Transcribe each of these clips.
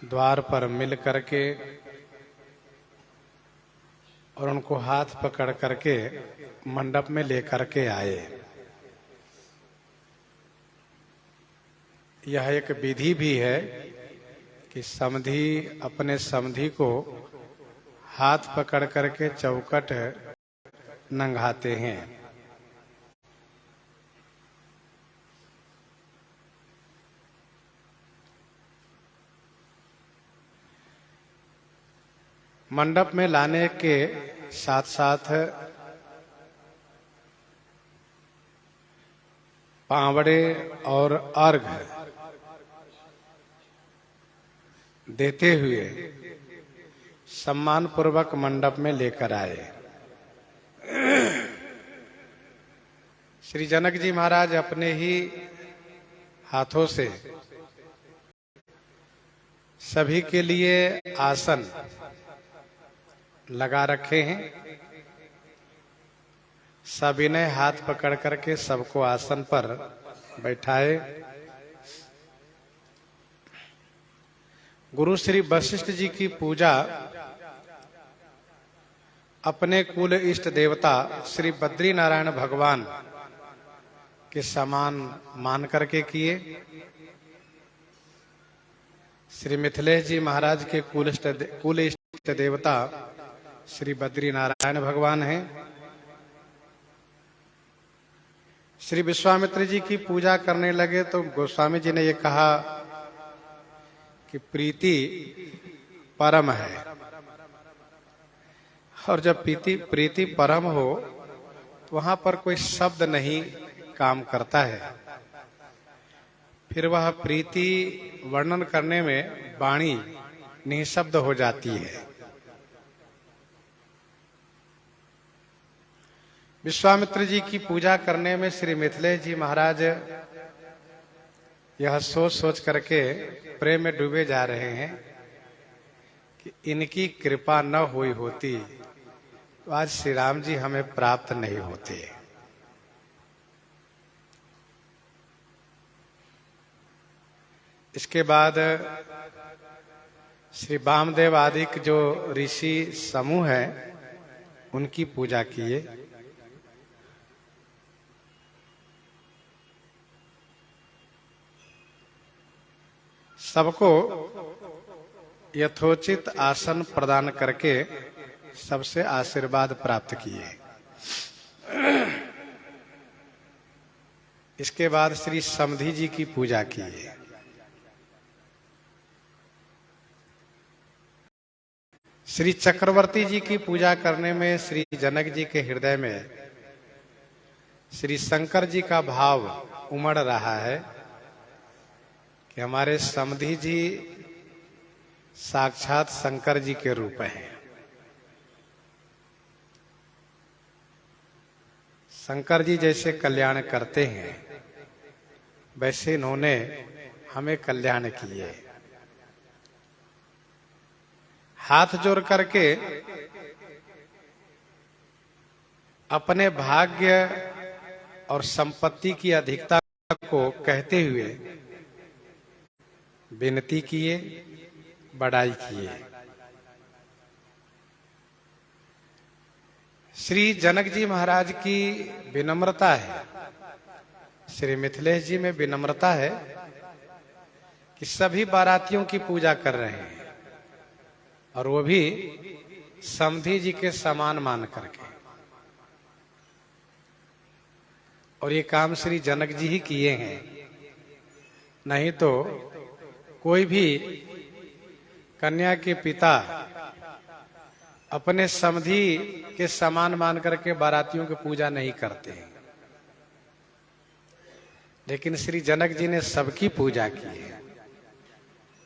द्वार पर मिल करके और उनको हाथ पकड़ करके मंडप में लेकर के आए। यह एक विधि भी है कि समधी अपने समधी को हाथ पकड़ करके चौखट नंगाते हैं। मंडप में लाने के साथ साथ पावड़े और अर्घ देते हुए सम्मान पूर्वक मंडप में लेकर आए। श्री जनक जी महाराज अपने ही हाथों से सभी के लिए आसन लगा रखे हैं। सभी ने हाथ पकड़ करके सबको आसन पर बैठाए। गुरु श्री वशिष्ठ जी की पूजा अपने कुल इष्ट देवता श्री बद्री नारायण भगवान के समान मान करके किए। श्री मिथिलेश जी महाराज के कुल इष्ट देवता श्री बद्री नारायण भगवान हैं। श्री विश्वामित्र जी की पूजा करने लगे तो गोस्वामी जी ने ये कहा कि प्रीति परम है, और जब प्रीति परम हो तो वहां पर कोई शब्द नहीं काम करता है। फिर वह प्रीति वर्णन करने में वाणी निःशब्द हो जाती है। विश्वामित्र जी की पूजा करने में श्री मिथिलेश जी महाराज यह सोच सोच करके प्रेम में डूबे जा रहे हैं कि इनकी कृपा न हुई होती तो आज श्री राम जी हमें प्राप्त नहीं होते। इसके बाद श्री वामदेव आदि जो ऋषि समूह है उनकी पूजा किए। सबको यथोचित आसन प्रदान करके सबसे आशीर्वाद प्राप्त किए। इसके बाद श्री समधी जी की पूजा किए। श्री चक्रवर्ती जी की पूजा करने में श्री जनक जी के हृदय में श्री शंकर जी का भाव उमड़ रहा है कि हमारे समधी जी साक्षात शंकर जी के रूप हैं। शंकर जी जैसे कल्याण करते हैं वैसे इन्होंने हमें कल्याण किए। हाथ जोड़ करके अपने भाग्य और संपत्ति की अधिकता को कहते हुए विनती किए, बड़ाई किए। श्री जनक जी महाराज की विनम्रता है, श्री मिथिलेश जी में विनम्रता है कि सभी बारातियों की पूजा कर रहे हैं और वो भी समधी जी के समान मान करके। और ये काम श्री जनक जी ही किए हैं, नहीं तो कोई भी कन्या के पिता अपने समधी के समान मान करके बारातियों की पूजा नहीं करते हैं। लेकिन श्री जनक जी ने सबकी पूजा की है,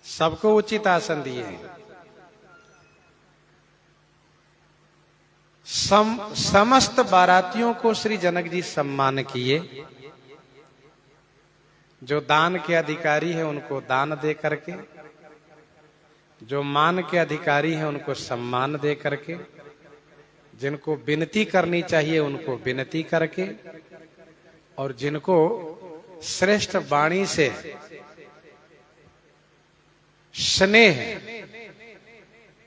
सबको उचित आसन दिए हैं। समस्त बारातियों को श्री जनक जी सम्मान किए। जो दान के अधिकारी हैं उनको दान दे करके, जो मान के अधिकारी हैं उनको सम्मान दे करके, जिनको विनती करनी चाहिए उनको विनती करके, और जिनको श्रेष्ठ वाणी से स्नेह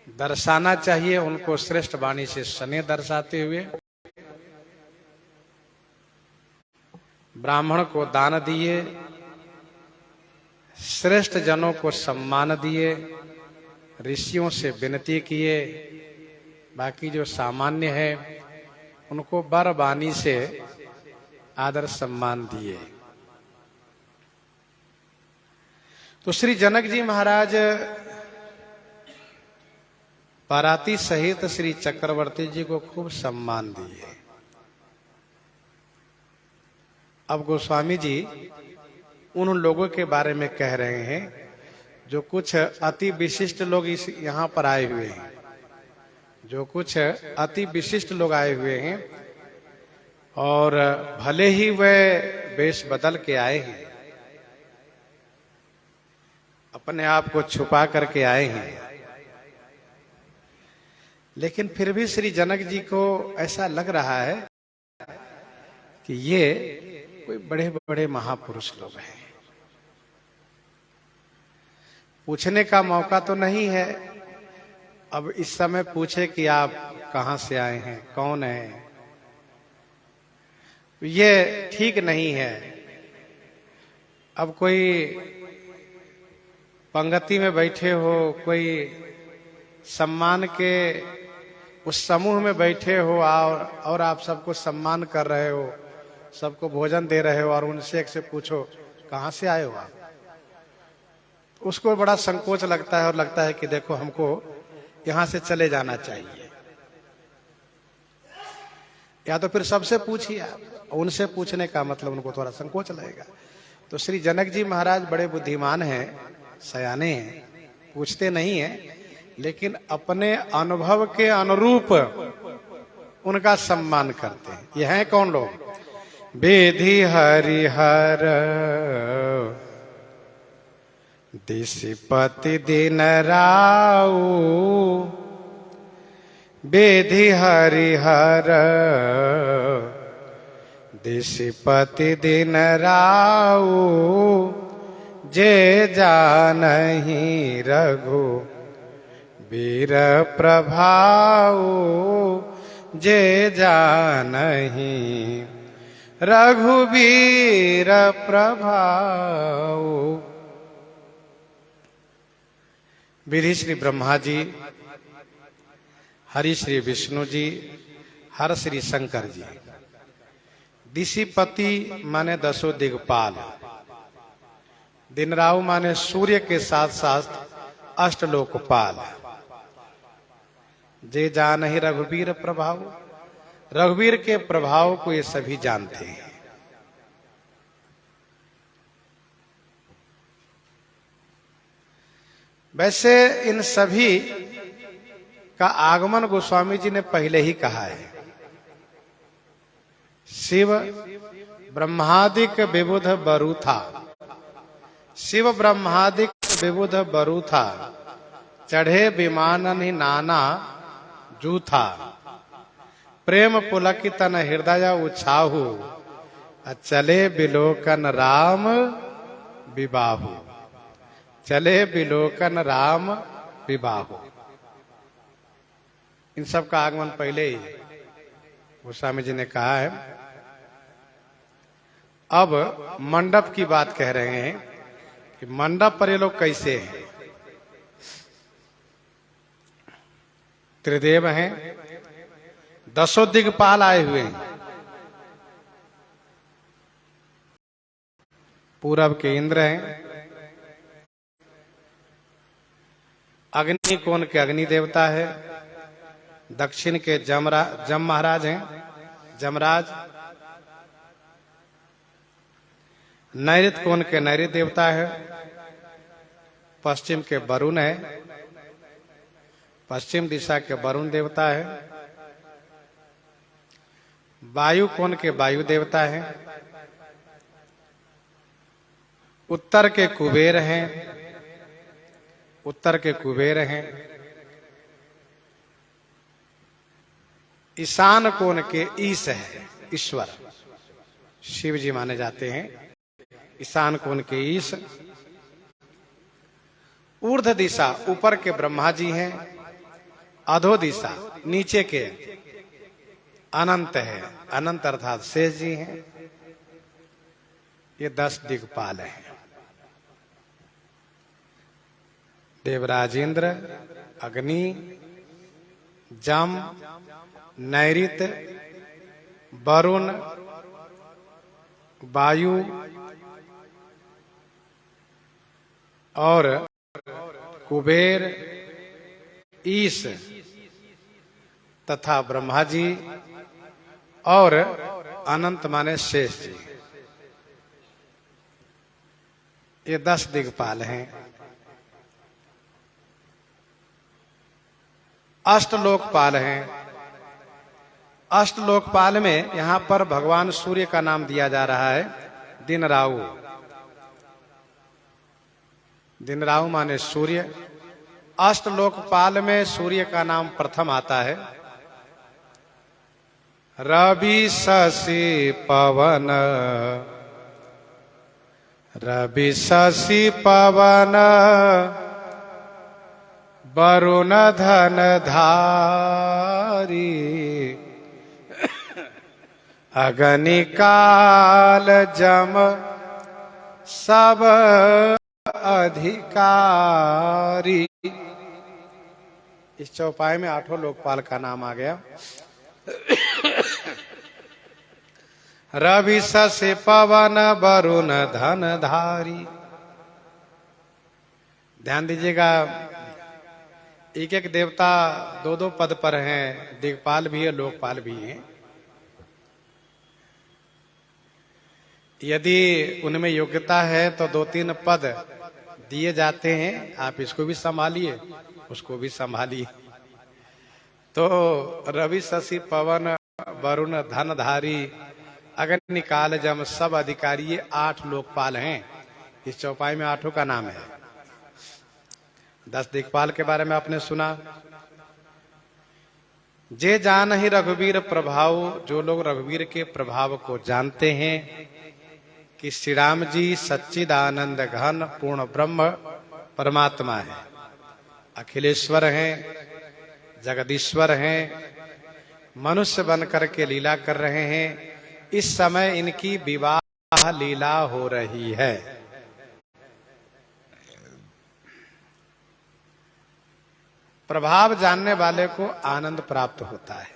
दर्शाना चाहिए, उनको श्रेष्ठ वाणी से स्नेह दर्शाते हुए ब्राह्मण को दान दिए, श्रेष्ठ जनों को सम्मान दिए, ऋषियों से विनती किए, बाकी जो सामान्य है उनको बर वाणी से आदर सम्मान दिए। तो श्री जनक जी महाराज बाराती सहित श्री चक्रवर्ती जी को खूब सम्मान दिए। अब गोस्वामी जी उन लोगों के बारे में कह रहे हैं जो कुछ अति विशिष्ट लोग इस यहाँ पर आए हुए हैं, जो कुछ अति विशिष्ट लोग आए हुए हैं और भले ही वह वेश बदल के आए हैं, अपने आप को छुपा करके आए हैं, लेकिन फिर भी श्री जनक जी को ऐसा लग रहा है कि ये कोई बड़े बड़े महापुरुष लोग हैं। पूछने का मौका तो नहीं है, अब इस समय पूछे कि आप कहां से आए हैं, कौन है, ये ठीक नहीं है। अब कोई पंक्ति में बैठे हो, कोई सम्मान के उस समूह में बैठे हो और आप सबको सम्मान कर रहे हो, सबको भोजन दे रहे हो और उनसे एक से पूछो कहां से आए हो आप, उसको बड़ा संकोच लगता है और लगता है कि देखो हमको यहां से चले जाना चाहिए, या तो फिर सबसे पूछिए आप, उनसे पूछने का मतलब उनको थोड़ा संकोच लगेगा। तो श्री जनक जी महाराज बड़े बुद्धिमान हैं, सयाने हैं, पूछते नहीं हैं, लेकिन अपने अनुभव के अनुरूप उनका सम्मान करते हैं। ये हैं कौन लोग? बेधि हरिहर दिशिपति दिन राऊ, बेधि हरिहर दिशिपति दिन राऊ, जे जानहि रघु वीर प्रभाऊ, जे जानहि रघुवीर प्रभाऊ। विधि श्री ब्रह्मा जी, हरि श्री विष्णु जी, हर श्री शंकर जी। दिशिपति माने दसों दिग्पाल, दिनराव माने सूर्य के साथ साथ अष्टलोकपाल। जे जानहि रघुवीर प्रभाव, रघुवीर के प्रभाव को ये सभी जानते हैं। वैसे इन सभी का आगमन गोस्वामी जी ने पहले ही कहा है। शिव ब्रह्मादिक विबुध बरूथा, शिव ब्रह्मादिक विबुध बरूथा, चढ़े विमानन ही नाना जूथा, प्रेम पुलकितन हृदय उछाहु, चले बिलोकन राम विबाहु, चले बिलोकन राम विबाहु। इन सब का आगमन पहले ही गोस्वामी जी ने कहा है। अब मंडप की बात कह रहे हैं कि मंडप पर ये लोग कैसे हैं। त्रिदेव हैं, दसों दिग्पाल आए हुए हैं। पूरब के इंद्र हैं, अग्नि कोण के अग्नि देवता है, दक्षिण के जम महाराज हैं, जमराज, नैऋत कोण के नैऋत देवता है, पश्चिम के वरुण है, पश्चिम दिशा के वरुण देवता है, वायु कोण के वायु देवता है, उत्तर के कुबेर हैं, उत्तर के कुबेर हैं, ईशान कोण के ईश है, ईश्वर शिव जी माने जाते हैं। ईशान कोण के ईश, ऊर्ध्व दिशा ऊपर के ब्रह्मा जी हैं, अधो दिशा नीचे के अनंत है, अनंत अर्थात शेष जी हैं। ये 10 दिक्पाल हैं। देवराजेंद्र, अग्नि, जम, नैऋत, वरुण, वायु और कुबेर, ईश तथा ब्रह्मा जी और अनंत माने शेष जी। ये 10 दिक्पाल हैं। अष्टलोकपाल हैं। अष्टलोकपाल में यहां पर भगवान सूर्य का नाम दिया जा रहा है, दिन राहु। दिन राहु माने सूर्य। अष्टलोकपाल में सूर्य का नाम प्रथम आता है। रवि शशि पवन, रवि शशि पवन, वरुण धन धारी, अग्नि काल जम सब अधिकारी। इस चौपाई में 8 लोकपाल का नाम आ गया। रवि शशि पवन वरुण धन धारी। ध्यान दीजिएगा, एक एक देवता 2-2 पद पर हैं। दिक्पाल भी है, लोकपाल भी हैं। यदि उनमें योग्यता है तो 2-3 पद दिए जाते हैं। आप इसको भी संभालिए, उसको भी संभालिए। तो रवि शशि पवन वरुण धनधारी अग्नि काल जम सब अधिकारी, ये 8 लोकपाल हैं। इस चौपाई में 8 का नाम है। 10 दिक्पाल के बारे में आपने सुना। जे जान ही रघुवीर प्रभाव, जो लोग रघुवीर के प्रभाव को जानते हैं कि श्री राम जी सच्चिदानंद घन पूर्ण ब्रह्म परमात्मा है, अखिलेश्वर हैं, जगदीश्वर हैं, मनुष्य बनकर के लीला कर रहे हैं। इस समय इनकी विवाह लीला हो रही है। प्रभाव जानने वाले को आनंद प्राप्त होता है।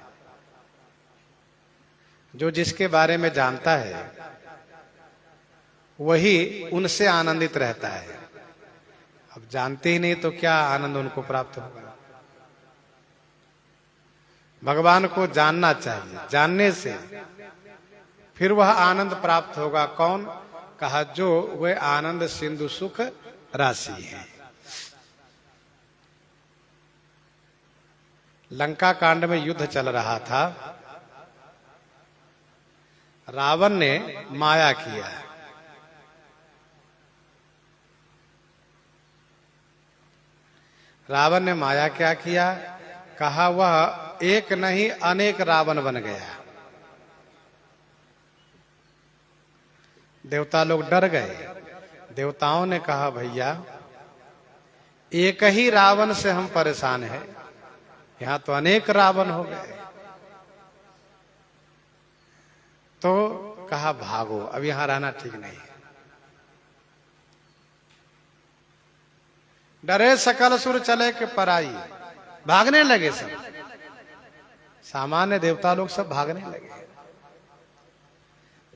जो जिसके बारे में जानता है वही उनसे आनंदित रहता है। अब जानते ही नहीं तो क्या आनंद उनको प्राप्त होगा। भगवान को जानना चाहिए, जानने से फिर वह आनंद प्राप्त होगा। कौन? कहा जो वह आनंद सिंधु सुख राशि है। लंका कांड में युद्ध चल रहा था। रावण ने माया किया। रावण ने माया क्या किया? कहा वह एक नहीं अनेक रावण बन गया। देवता लोग डर गए। देवताओं ने कहा भैया एक ही रावण से हम परेशान हैं, यहां तो अनेक रावण हो गए। तो कहा भागो, अब यहां रहना ठीक नहीं है। डरे सकल सुर चले के पराई, भागने लगे सब। सामान्य देवता लोग सब भागने लगे।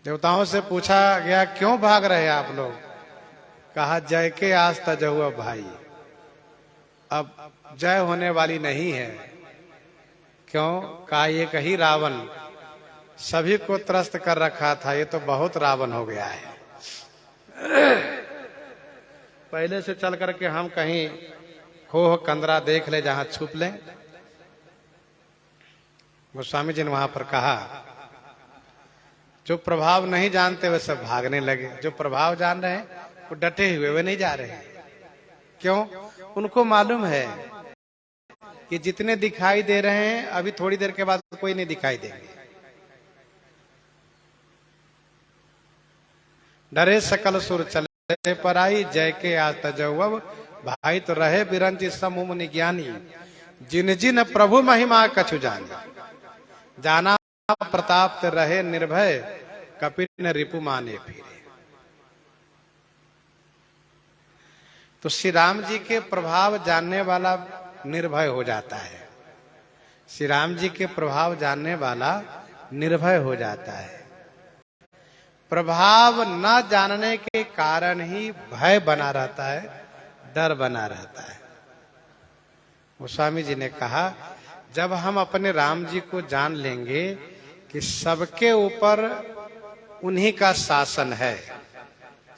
देवताओं से पूछा गया क्यों भाग रहे आप लोग? कहा जय के आस तजहुआ भाई, अब जय होने वाली नहीं है। क्यों? कहा एक ही रावण सभी को त्रस्त कर रखा था, ये तो बहुत रावण हो गया है। पहले से चल करके हम कहीं खोह कंदरा देख ले जहां छुप लें। गोस्वामी जी ने वहां पर कहा जो प्रभाव नहीं जानते वे सब भागने लगे, जो प्रभाव जान रहे हैं वो डटे हुए, वे नहीं जा रहे हैं। क्यों? उनको मालूम है कि जितने दिखाई दे रहे हैं अभी थोड़ी देर के बाद कोई नहीं दिखाई देंगे। डरे सकल सुर चले पराई, जय के आज तजौव भाई तो रहे बिरंची समूह मुनि ज्ञानी, जिन जिन प्रभु महिमा कछु जानी। जाना प्रताप ते रहे निर्भय, कपिन रिपु माने फिरे। तो श्री राम जी के प्रभाव जानने वाला निर्भय हो जाता है। श्री राम जी के प्रभाव जानने वाला निर्भय हो जाता है। प्रभाव न जानने के कारण ही भय बना रहता है, डर बना रहता है। गोस्वामी जी ने कहा, जब हम अपने राम जी को जान लेंगे कि सबके ऊपर उन्हीं का शासन है,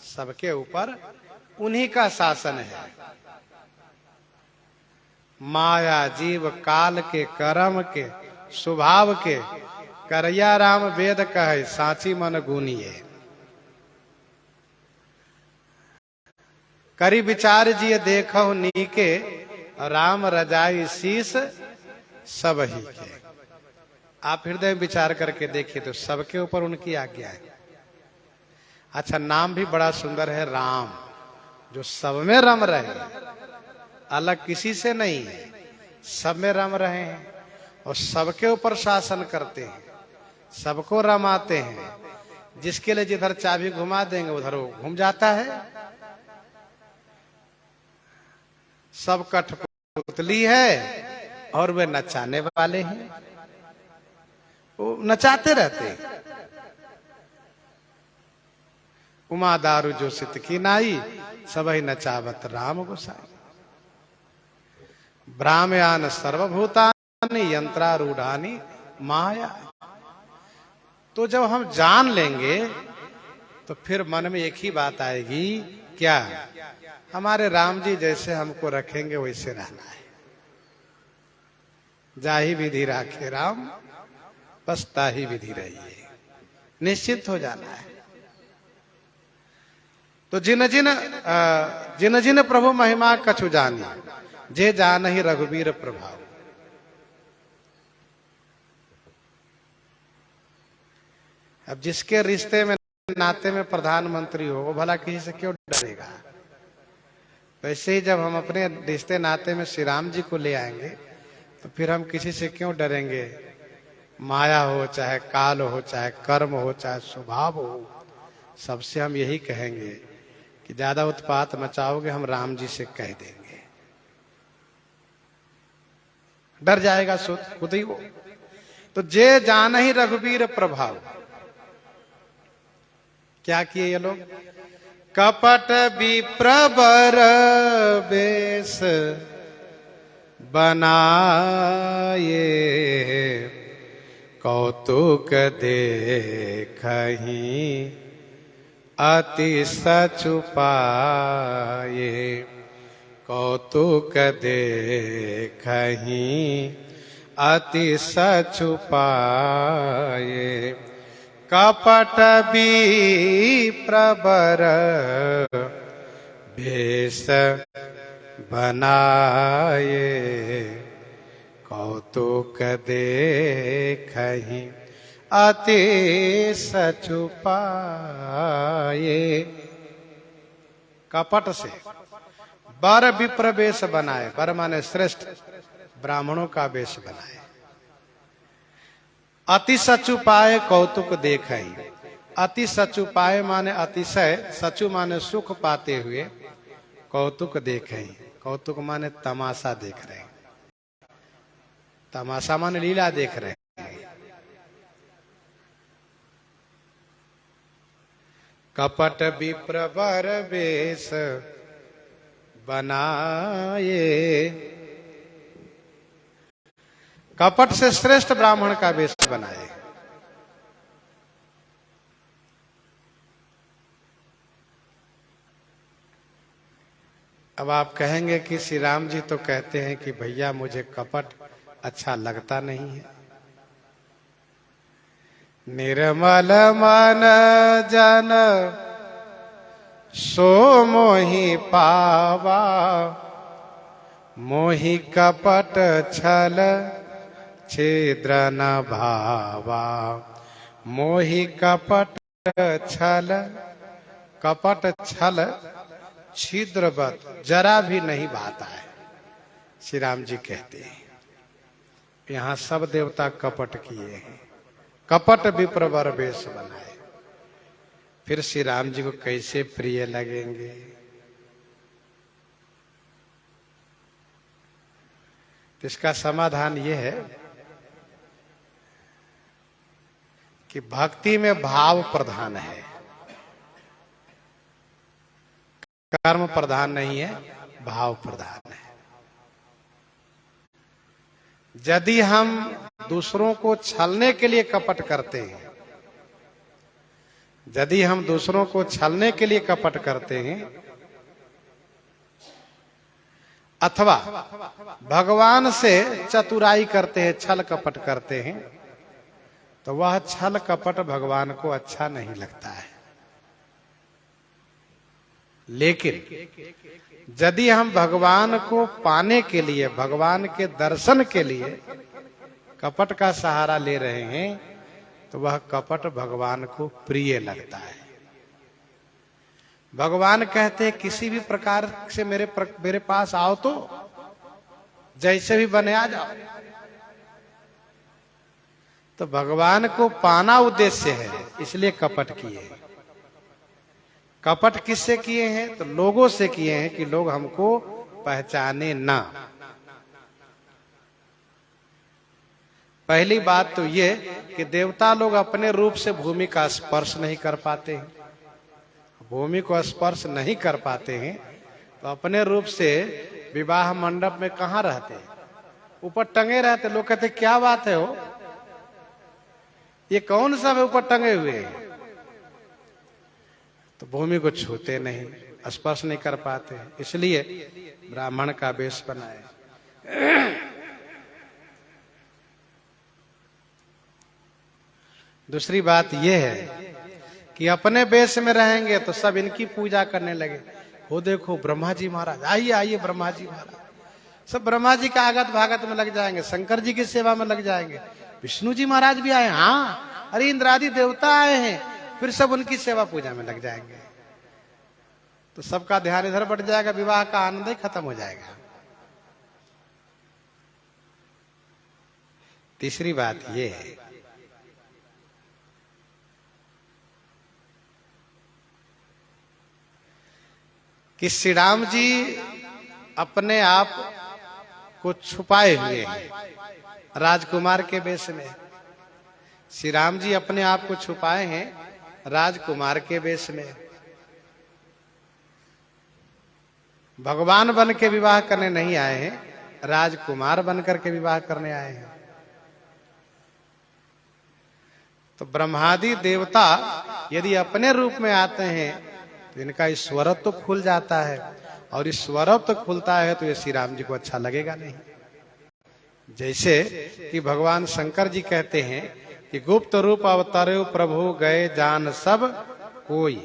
सबके ऊपर उन्हीं का शासन है। माया जीव काल के कर्म के स्वभाव के, करैया राम वेद कहे साची मन गुनिए। करी विचार जी देखो नीके, राम रजाई शीस सब ही के। आप हृदय विचार करके देखिए तो सबके ऊपर उनकी आज्ञा है। अच्छा, नाम भी बड़ा सुंदर है राम, जो सब में रम रहे, अलग किसी से नहीं है, सब में रम रहे हैं और सबके ऊपर शासन करते हैं, सबको रमाते हैं। जिसके लिए जिधर चाबी घुमा देंगे उधर वो घूम जाता है। सब कठपुतली है और वे नचाने वाले हैं, वो नचाते रहते हैं। उमा दारू जो सित की नाई, सबही नचावत राम गोसाई। ब्राह्मयान सर्वभूतानि यंत्रारूढ़ानि माया। तो जब हम जान लेंगे तो फिर मन में एक ही बात आएगी, क्या? हमारे राम जी जैसे हमको रखेंगे वैसे रहना है। जाही विधि राखे राम, बस ताही विधि रहिए, निश्चित हो जाना है। तो जिन जिन प्रभु महिमा कछु जानी, जे जान ही रघुवीर प्रभाव। अब जिसके रिश्ते में नाते में प्रधानमंत्री हो, वो भला किसी से क्यों डरेगा? वैसे ही जब हम अपने रिश्ते नाते में श्री राम जी को ले आएंगे तो फिर हम किसी से क्यों डरेंगे? माया हो, चाहे काल हो, चाहे कर्म हो, चाहे स्वभाव हो, सबसे हम यही कहेंगे कि ज्यादा उत्पात मचाओगे हम राम जी से कह देंगे। डर जाएगा खुद ही वो। तो जे जान ही रघुवीर प्रभाव। क्या किए ये लोग? कपट विप्रबर बेश बनाए, कौतुक देखहि अति सचुपाए। कौतुक देखहि अति सचुपाए। कपट विप्रबर भेष बनाए, कौतुक देखहि अति सचुपाए। कपट से बर विप्र वेश बनाए, बर माने श्रेष्ठ ब्राह्मणों का वेश बनाए। अति सचुपाए कौतुक देखहि। अति सचुपाए माने अतिशय, सचु माने सुख पाते हुए, कौतुक देखहि। कौतुक माने तमाशा देख रहे हैं, तमाशा माने लीला देख रहे हैं। कपट विप्रवर वेश बनाए। कपट से श्रेष्ठ ब्राह्मण का वेश बनाए। अब आप कहेंगे कि श्री राम जी तो कहते हैं कि भैया मुझे कपट अच्छा लगता नहीं है। निर्मल मन जन सो मोहि पावा, मोहि कपट छल छिद्र न भावा। मोहि कपट छल, कपट छल छिद्रवत जरा भी नहीं भाता है। श्री राम जी कहते हैं यहाँ सब देवता कपट किए हैं, कपट विप्रवर वेश बनाए, फिर श्री राम जी को कैसे प्रिय लगेंगे। तो इसका समाधान ये है कि भक्ति में भाव प्रधान है, कर्म प्रधान नहीं है, भाव प्रधान है। यदि हम दूसरों को छलने के लिए कपट करते हैं, यदि हम दूसरों को छलने के लिए कपट करते हैं, अथवा भगवान से चतुराई करते हैं, छल कपट करते हैं, तो वह छल कपट भगवान को अच्छा नहीं लगता है। लेकिन यदि हम भगवान को पाने के लिए, भगवान के दर्शन के लिए कपट का सहारा ले रहे हैं, तो वह कपट भगवान को प्रिय लगता है। भगवान कहते हैं किसी भी प्रकार से मेरे पास आओ, तो जैसे भी बने आ जाओ। तो भगवान को पाना उद्देश्य है, इसलिए कपट किए हैं। कपट किससे किए हैं? तो लोगों से किए हैं कि लोग हमको पहचाने ना। पहली बात तो ये कि देवता लोग अपने रूप से भूमि का स्पर्श नहीं कर पाते हैं, भूमि को स्पर्श नहीं कर पाते हैं, तो अपने रूप से विवाह मंडप में कहाँ रहते हैं? ऊपर टंगे रहते। लोग कहते क्या बात है हो, ये कौन सा ऊपर टंगे हुए हैं? तो भूमि को छूते नहीं, स्पर्श नहीं कर पाते, इसलिए ब्राह्मण का वेश बनाए। दूसरी बात यह है कि अपने वेश में रहेंगे तो सब इनकी पूजा करने लगे। वो देखो ब्रह्मा जी महाराज, आइए आइए ब्रह्मा जी महाराज, सब ब्रह्मा जी का आगत भागत में लग जाएंगे, शंकर जी की सेवा में लग जाएंगे, विष्णु जी महाराज भी आए, हाँ अरे इंद्रादि देवता आए हैं, फिर सब उनकी सेवा पूजा में लग जाएंगे। तो सबका ध्यान इधर बढ़ जाएगा, विवाह का आनंद ही खत्म हो जाएगा। तीसरी बात यह है कि श्री राम जी अपने आप को छुपाए हुए हैं राजकुमार के वेश में। श्री राम जी अपने आप को छुपाए हैं राजकुमार के वेश में। भगवान बन के विवाह करने नहीं आए हैं, राजकुमार बनकर के विवाह करने आए हैं। तो ब्रह्मादि देवता यदि अपने रूप में आते हैं तो इनका ईश्वरत्व तो खुल जाता है, और ईश्वरत्व तो खुलता है तो ये श्री राम जी को अच्छा लगेगा नहीं। जैसे कि भगवान शंकर जी कहते हैं कि गुप्त रूप अवतरे प्रभु गए जान सब कोई।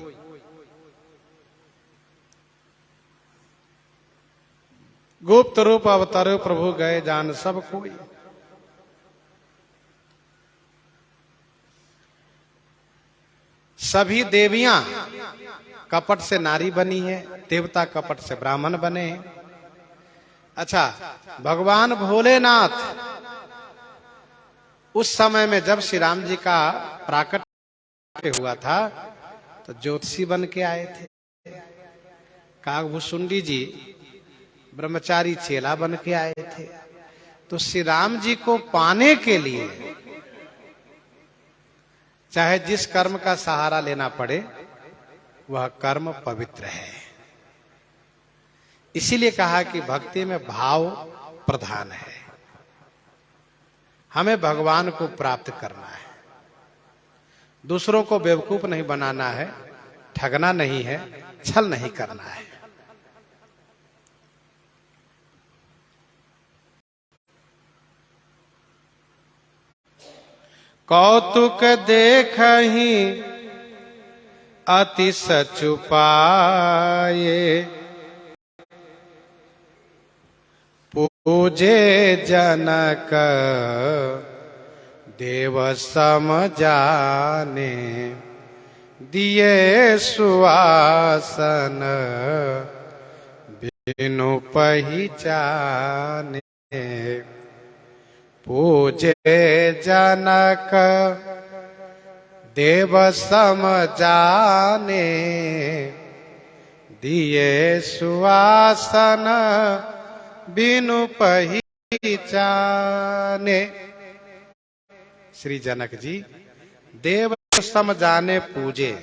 गुप्त रूप अवतरे प्रभु गए जान सब कोई। सभी देवियां कपट से नारी बनी है, देवता कपट से ब्राह्मण बने हैं। अच्छा, भगवान भोलेनाथ उस समय में जब श्री राम जी का प्राकट्य हुआ था तो ज्योतिषी बन के आए थे। कागभूषुंडी जी ब्रह्मचारी चेला बन के आए थे। तो श्री राम जी को पाने के लिए चाहे जिस कर्म का सहारा लेना पड़े, वह कर्म पवित्र है। इसीलिए कहा कि भक्ति में भाव प्रधान है। हमें भगवान को प्राप्त करना है, दूसरों को बेवकूफ नहीं बनाना है, ठगना नहीं है, छल नहीं करना है। कौतुक देखहि अति सचुपाए, पूजे जनक देव सम जाने, दिए सुआसन बिनु पहिचाने पूजे जनक देव सम जाने दिए सुआसन बिनु पहिचाने। श्री जनक जी देव सम जाने पूजे।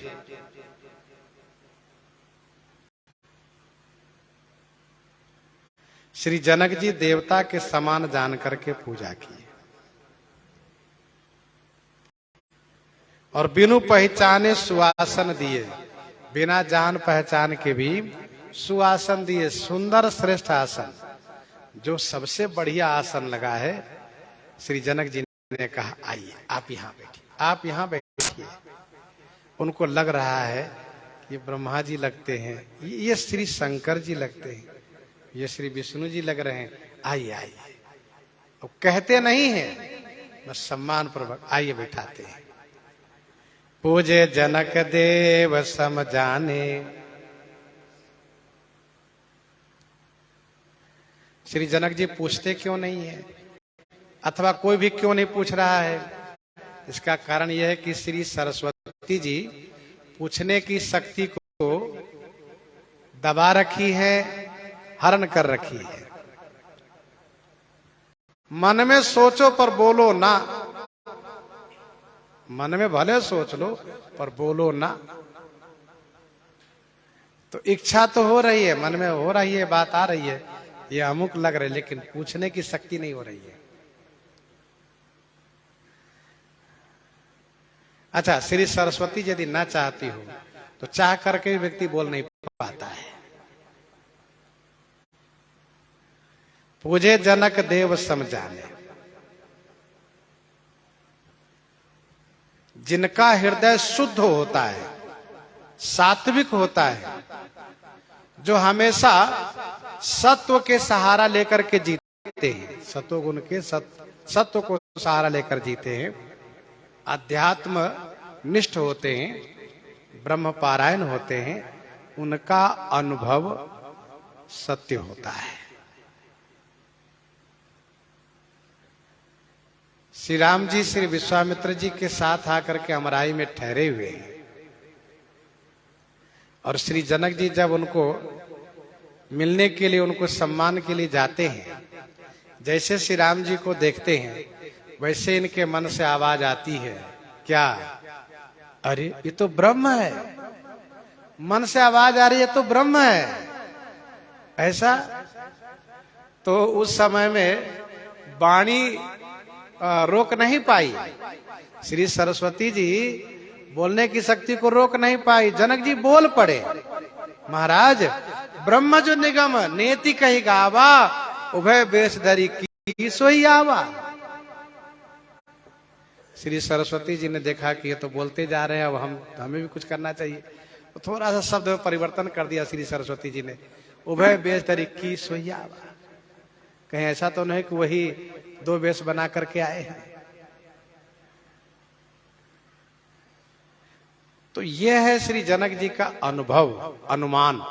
श्री जनक जी देवता के समान जान करके पूजा की और बिनु पहचाने सुआसन दिए, बिना जान पहचान के भी सुआसन दिए। सुंदर श्रेष्ठ आसन, जो सबसे बढ़िया आसन लगा है। श्री जनक जी ने कहा आइए आप यहाँ बैठिए, आप यहाँ बैठिए। उनको लग रहा है ये ब्रह्मा जी लगते हैं, ये श्री शंकर जी लगते हैं, ये श्री विष्णु जी लग रहे हैं, आइए आइए। अब कहते नहीं हैं, बस सम्मान पूर्वक आइए बैठाते हैं। पूजे जनक देव सम जाने। श्री जनक जी पूछते क्यों नहीं है, अथवा कोई भी क्यों नहीं पूछ रहा है? इसका कारण यह है कि श्री सरस्वती जी पूछने की शक्ति को दबा रखी है, हरण कर रखी है। मन में सोचो पर बोलो ना, मन में भले सोच लो पर बोलो ना। तो इच्छा तो हो रही है, मन में हो रही है, बात आ रही है, ये अमुक लग रहे, लेकिन पूछने की शक्ति नहीं हो रही है। अच्छा, श्री सरस्वती यदि ना चाहती हो तो चाह करके भी व्यक्ति बोल नहीं पाता है। पूजे जनक देव सम जाने। जिनका हृदय शुद्ध होता है, सात्विक होता है, जो हमेशा सत्व के सहारा लेकर के जीते हैं, सत्व गुण के सत्व को सहारा लेकर जीते हैं, अध्यात्म निष्ठ होते हैं, ब्रह्म पारायण होते हैं, उनका अनुभव सत्य होता है। श्री राम जी श्री विश्वामित्र जी के साथ आकर के अमराई में ठहरे हुए हैं और श्री जनक जी जब उनको मिलने के लिए, उनको सम्मान के लिए जाते हैं, जैसे श्री राम जी को देखते हैं वैसे इनके मन से आवाज आती है, क्या? अरे ये तो ब्रह्म है। मन से आवाज आ रही है तो ब्रह्म है। ऐसा तो उस समय में वाणी रोक नहीं पाई। श्री सरस्वती जी बोलने की शक्ति को रोक नहीं पाई। जनक जी बोल पड़े, महाराज ब्रह्म जो निगम नेति कही गावा, उभय बेश धरी की सोई आवा। श्री सरस्वती जी ने देखा कि ये तो बोलते जा रहे हैं, अब हमें भी कुछ करना चाहिए, तो थोड़ा सा शब्द में परिवर्तन कर दिया श्री सरस्वती जी ने, उभय बेश धरी की सोई आवा। कहीं ऐसा तो नहीं कि वही दो वेश बना करके आए हैं। तो यह है श्री जनक जी का अनुभव, अनुमान।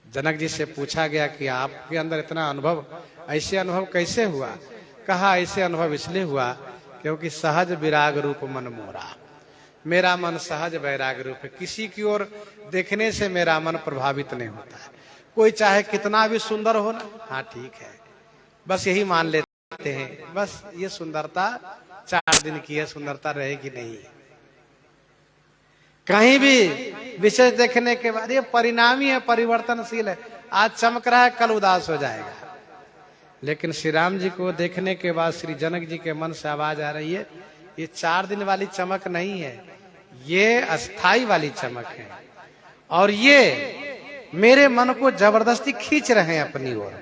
जनक जी से पूछा गया कि आपके अंदर इतना अनुभव, ऐसे अनुभव कैसे हुआ? कहा ऐसे अनुभव इसलिए हुआ क्योंकि सहज विराग रूप मन मोरा। मेरा मन सहज वैराग रूप है, किसी की ओर देखने से मेरा मन प्रभावित नहीं होता है। कोई चाहे कितना भी सुंदर हो ना, हाँ ठीक है, बस यही मान लेते हैं, बस ये सुंदरता 4 दिन की है, सुंदरता रहेगी नहीं। कहीं भी विशेष देखने के बाद ये परिणामी है, परिवर्तनशील है, आज चमक रहा है कल उदास हो जाएगा। लेकिन श्री राम जी को देखने के बाद श्री जनक जी के मन से आवाज आ रही है, ये 4 दिन वाली चमक नहीं है, ये अस्थाई वाली चमक है, और ये मेरे मन को जबरदस्ती खींच रहे हैं अपनी ओर,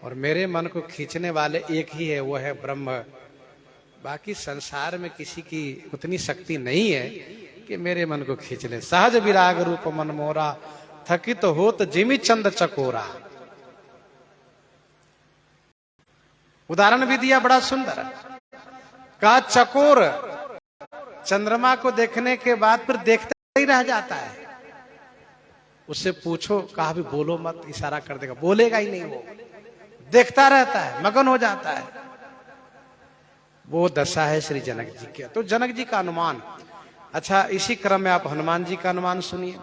और मेरे मन को खींचने वाले एक ही है, वो है ब्रह्म। बाकी संसार में किसी की उतनी शक्ति नहीं है कि मेरे मन को खींच ले। सहज विराग रूप मन मोरा, थकित होत जिमि चंद चकोरा। उदाहरण भी दिया बड़ा सुंदर, कहा चकोर चंद्रमा को देखने के बाद फिर देखता ही रह जाता है। उससे पूछो, कहा भी बोलो मत, इशारा कर देगा, बोलेगा ही नहीं, वो देखता रहता है, मगन हो जाता है। वो दशा है श्री जनक जी की। तो जनक जी का अनुमान। अच्छा, इसी क्रम में आप हनुमान जी का अनुमान सुनिए।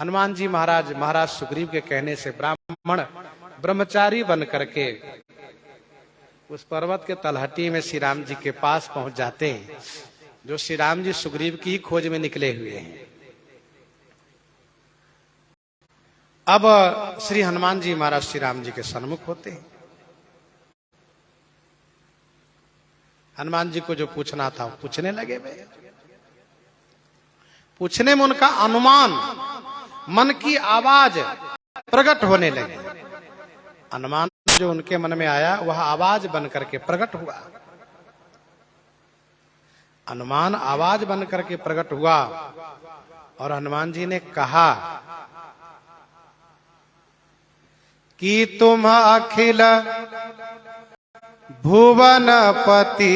हनुमान जी महाराज सुग्रीव के कहने से ब्राह्मण ब्रह्मचारी बन करके उस पर्वत के तलहटी में श्री राम जी के पास पहुंच जाते हैं, जो श्री राम जी सुग्रीव की खोज में निकले हुए हैं। अब श्री हनुमान जी महाराज श्री राम जी के सन्मुख होते हैं। हनुमान जी को जो पूछना था वो पूछने लगे वे। पूछने में उनका अनुमान, मन की आवाज प्रकट होने लगी। अनुमान जो उनके मन में आया वह आवाज बन करके प्रकट हुआ। अनुमान आवाज बन करके प्रकट हुआ और हनुमान जी ने कहा कि तुम अखिल भुवनपति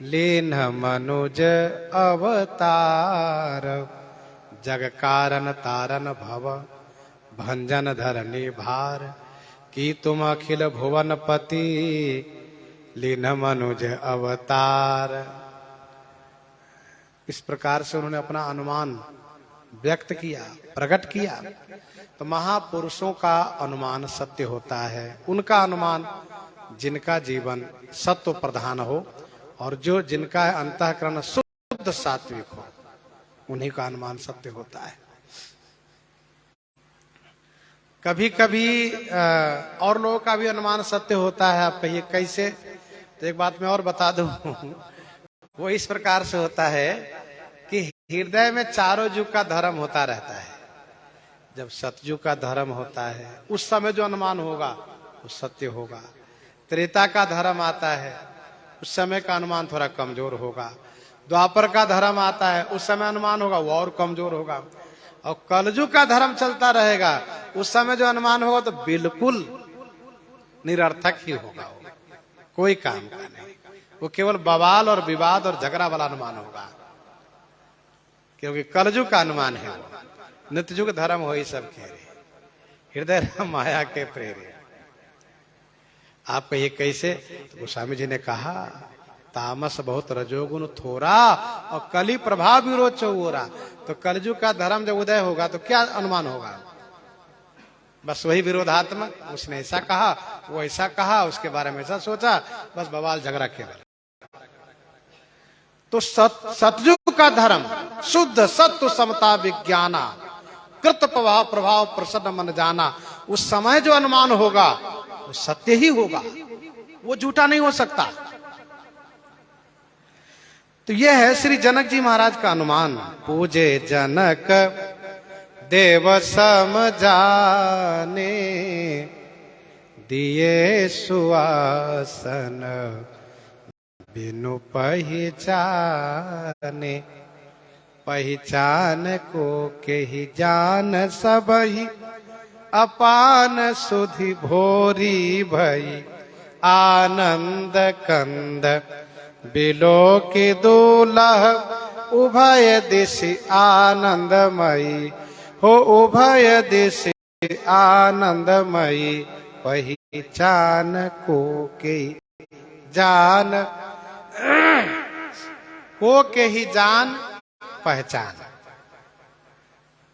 लीन मनुज अवतार, जग कारण तारन भव भंजन धरनी भार। कि तुम अखिल भुवनपति लीन मनुज अवतार। इस प्रकार से उन्होंने अपना अनुमान व्यक्त किया, प्रकट किया। तो महापुरुषों का अनुमान सत्य होता है। उनका अनुमान, जिनका जीवन सत्व प्रधान हो और जो जिनका अंतःकरण शुद्ध सात्विक हो, उन्हीं का अनुमान सत्य होता है। कभी कभी और लोगों का भी अनुमान सत्य होता है। आप कहिए कैसे? तो एक बात मैं और बता दूं, वो इस प्रकार से होता है कि हृदय में चारों युग का धर्म होता रहता है। जब सतयुग का धर्म होता है उस समय जो अनुमान होगा वो सत्य होगा। त्रेता का धर्म आता है उस समय का अनुमान थोड़ा कमजोर होगा। द्वापर का धर्म आता है उस समय अनुमान होगा वो और कमजोर होगा। और कलयुग का धर्म चलता रहेगा उस समय जो अनुमान होगा तो बिल्कुल निरर्थक ही होगा, वो कोई काम का नहीं। वो केवल बवाल और विवाद और झगड़ा वाला अनुमान होगा, क्योंकि कलयुग का अनुमान है वो। नित्ययुग धर्म हो ही सब खेरे, हृदय राम माया के प्रेरे। आप कहिए कैसे? तो गोस्वामी जी ने कहा तामस बहुत रजोगुण थोरा और कली प्रभाव विरोध चौरा। तो कलयुग का धर्म जब उदय होगा तो क्या अनुमान होगा? बस वही विरोधात्मक। उसने ऐसा कहा, वो ऐसा कहा, उसके बारे में ऐसा सोचा, बस बवाल झगड़ा केवल। तो सतयुग का धर्म शुद्ध सत्व समता विज्ञाना कृत प्रभाव प्रसन्न मन जाना। उस समय जो अनुमान होगा वो सत्य ही होगा, वो झूठा नहीं हो सकता। तो यह है श्री जनक जी महाराज का अनुमान। पूजे जनक देव सम जाने, दिए सुआसन बिनु पहचाने। पहचान को के ही जान सबही, अपान सुधि भोरी भई। आनंद कंद बिलो के दूल्ह, उभय दिशि आनंदमयी हो। उभय दिशि आनंदमयी, पहचान को के जान को के ही जान पहचान।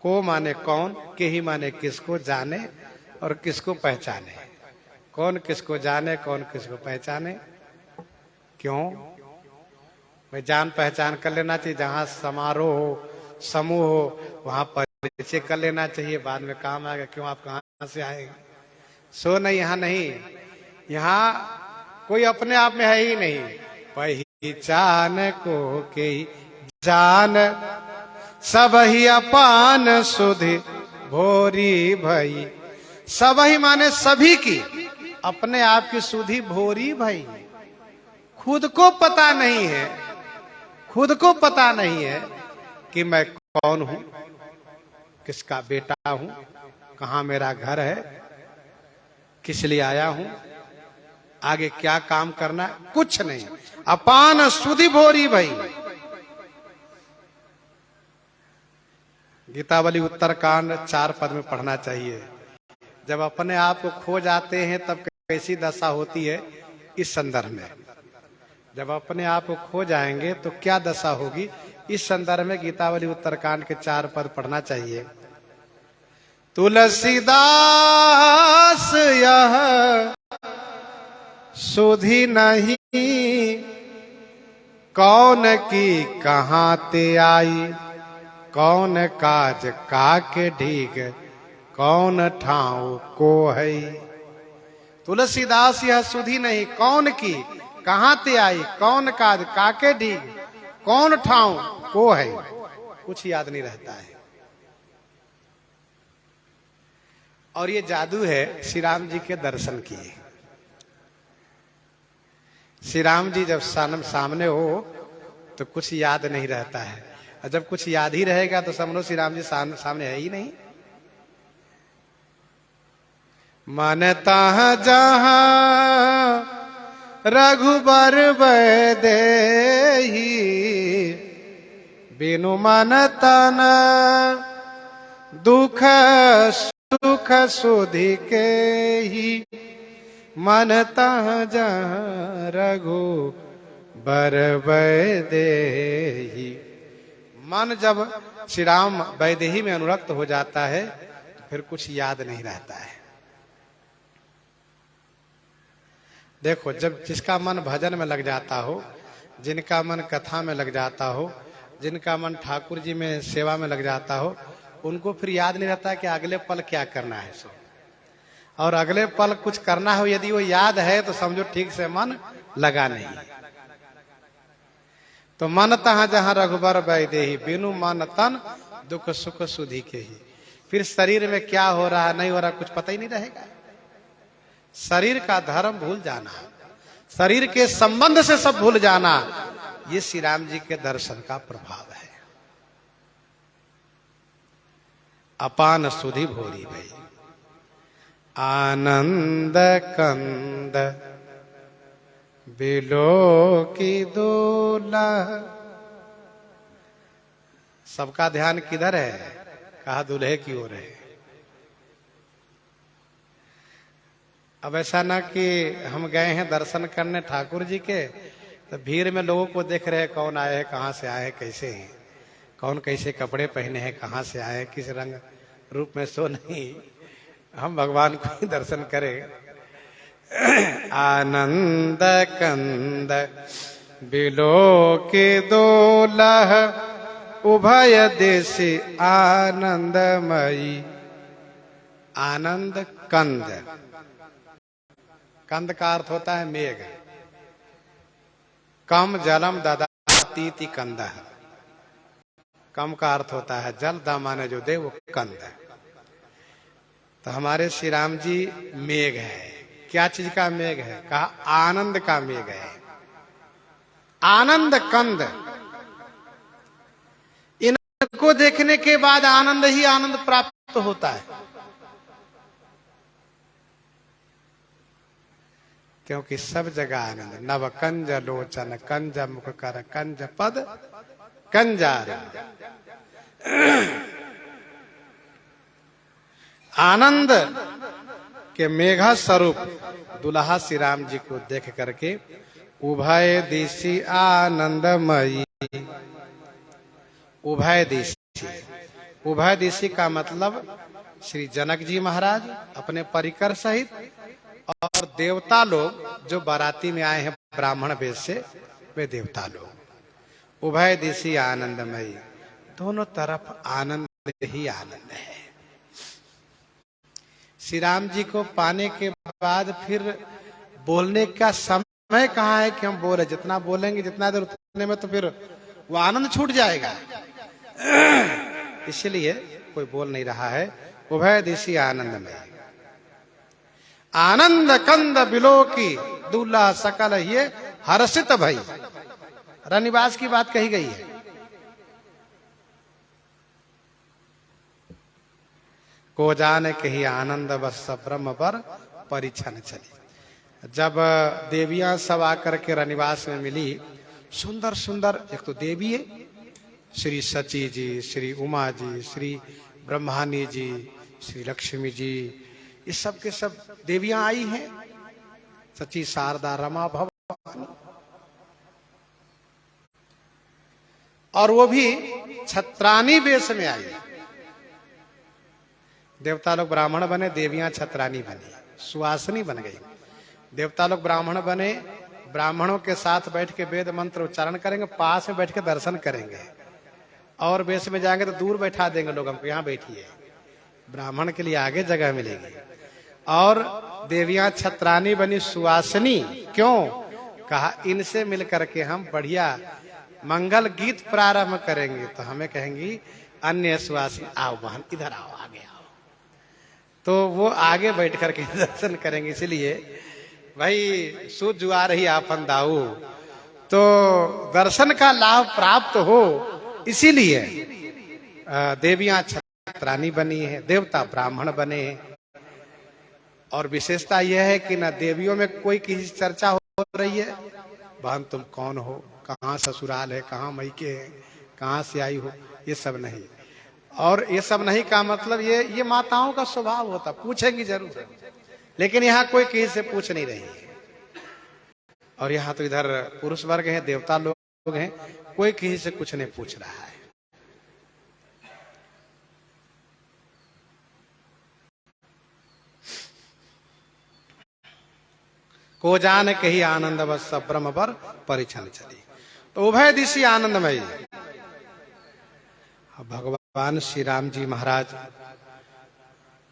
को माने कौन, के ही माने किसको जाने और किसको पहचाने। कौन किसको जाने, कौन किसको पहचाने। क्यों? भाई जान पहचान कर लेना चाहिए। जहां समारोह हो, समूह हो, वहां परिचय कर लेना चाहिए। बाद में काम आएगा, क्यों आप कहां से आए? सो नहीं, यहाँ नहीं। यहाँ कोई अपने आप में है ही नहीं। पहचान को के जान सब ही अपान सुधि भोरी भई। सब ही माने सभी की, अपने आप की सुधि भोरी भई। खुद को पता नहीं है, खुद को पता नहीं है कि मैं कौन हूं, किसका बेटा हूं, कहां मेरा घर है, किस लिए आया हूं, आगे क्या काम करना है, कुछ नहीं। अपान सुधि भोरी भई। गीतावली उत्तरकांड 4 पद में पढ़ना चाहिए। जब अपने आप को खो जाते हैं तब कैसी दशा होती है, इस संदर्भ में। जब अपने आप को खो जाएंगे तो क्या दशा होगी, इस संदर्भ में गीतावली उत्तरकांड के 4 पद पढ़ना चाहिए। तुलसीदास यह सुधि नहीं, कौन की कहाँ ते आई, कौन काज काके ढीग, कौन ठाव को है। तुलसीदास यह सुधि नहीं, कौन की कहाँ ते आई, कौन काज काके ढीग, कौन ठाव को है। कुछ याद नहीं रहता है। और ये जादू है श्री राम जी के दर्शन किए। श्री राम जी जब सामने हो तो कुछ याद नहीं रहता है, और जब कुछ याद ही रहेगा तो समझो श्री राम जी सामने है ही नहीं। मानता जहां रघुबर बैदेही, बिनु मन तन दुख सुख सुधि के ही, मनता जहां रघुबर बैदेही। मन जब श्री राम वैदेही में अनुरक्त हो जाता है तो फिर कुछ याद नहीं रहता है। देखो, जब जिसका मन भजन में लग जाता हो, जिनका मन कथा में लग जाता हो, जिनका मन ठाकुर जी में सेवा में लग जाता हो, उनको फिर याद नहीं रहता कि अगले पल क्या करना है। सो और अगले पल कुछ करना हो, यदि वो याद है तो समझो ठीक से मन लगा नहीं। तो मन तहाँ जहां रघुबर बैदेही, बिनु मन तन दुख सुख सुधि के ही। फिर शरीर में क्या हो रहा है नहीं हो रहा कुछ पता ही नहीं रहेगा। शरीर का धर्म भूल जाना, शरीर के संबंध से सब भूल जाना, ये श्री राम जी के दर्शन का प्रभाव है। अपान सुधि भोरी भई, आनंद कंद बिलो की दोला। सबका ध्यान किधर है? कहा दूल्हे की ओर है। अब ऐसा ना कि हम गए हैं दर्शन करने ठाकुर जी के, तो भीड़ में लोगों को देख रहे हैं कौन आए हैं, कहाँ से आए हैं, कैसे हैं, कौन कैसे कपड़े पहने हैं, कहाँ से आए हैं, किस रंग रूप में। सो नहीं, हम भगवान को ही दर्शन करें। आनंद कंद बिलो के दोलह, उभय देशी आनंदमयी। आनंद कंद, कंद का अर्थ होता है मेघ। कम जलम ददातीति कंद, कम का अर्थ होता है जल, दामाने जो दे वो कंद है। तो हमारे श्री राम जी मेघ है। क्या चीज का मेघ है? कहा आनंद का मेघ है। आनंद कंद, इनको देखने के बाद आनंद ही आनंद प्राप्त होता है। क्योंकि सब जगह आनंद। नव कंज लोचन, कंज मुख कर, कंज पद कंजार। आनंद के मेघा स्वरूप दुल्हा श्री राम जी को देख करके उभय दिशि आनंदमयी। उभय दिशि, उभय दिशि का मतलब श्री जनक जी महाराज अपने परिकर सहित और देवता लोग जो बाराती में आए हैं ब्राह्मण वेश से, वे देवता लोग। उभय दिशि आनंदमयी, दोनों तरफ आनंद ही आनंद है। श्री राम जी को पाने के बाद फिर बोलने का समय कहाँ है कि हम बोले? जितना बोलेंगे जितना देर उतने में तो फिर वो आनंद छूट जाएगा। इसलिए कोई बोल नहीं रहा है। उभय दिशि आनंदमयी, आनंद कंद बिलो की दूल्हा सकल ये हर्षित भई। रनिवास की बात कही गई है। को जाने कही आनंद बस ब्रह्म पर परिछन चली। जब देवियां सब आकर के रनिवास में मिली, सुंदर सुंदर, एक तो देवी है श्री सची जी, श्री उमा जी, श्री ब्रह्मानी जी, श्री लक्ष्मी जी, ये सब के सब देवियां आई हैं। सची, शारदा, रमा, भवानी, और वो भी छत्रानी वेश में आई। देवता लोग ब्राह्मण बने, देवियां छत्रानी बनी, सुवासिनी बन गई। देवता लोग ब्राह्मण बने, ब्राह्मणों के साथ बैठ के वेद मंत्र उच्चारण करेंगे, पास में बैठ के दर्शन करेंगे, और वेश में जाएंगे तो दूर बैठा देंगे लोग, हमको यहाँ बैठिए, ब्राह्मण के लिए आगे जगह मिलेगी। और देवियां छत्रानी बनी, सुवासिनी। क्यों? कहा इनसे मिल करके हम बढ़िया मंगल गीत प्रारंभ करेंगे। तो हमें कहेंगी अन्य सुवासिनी, आओ बहन इधर आओ, आगे आओ, तो वो आगे बैठ करके दर्शन करेंगे। इसलिए भाई सूझ जुआ रही आपन दाऊ, तो दर्शन का लाभ प्राप्त हो, इसीलिए देवियां छत्रानी बनी है, देवता ब्राह्मण बने हैं। और विशेषता यह है कि न देवियों में कोई किसी चर्चा हो रही है, बहन तुम कौन हो, कहाँ ससुराल है, कहाँ मैके है, कहाँ से आई हो, ये सब नहीं। और ये सब नहीं का मतलब ये माताओं का स्वभाव होता, पूछेंगी जरूर, लेकिन यहाँ कोई किसी से पूछ नहीं रही है। और यहाँ तो इधर पुरुष वर्ग है, देवता लोग हैं, कोई किसी से कुछ नहीं पूछ रहा है। को जान कही आनंद बस ब्रह्म पर परिछन चली। तो उभय दिशी आनंदमय। भगवान श्री राम जी महाराज,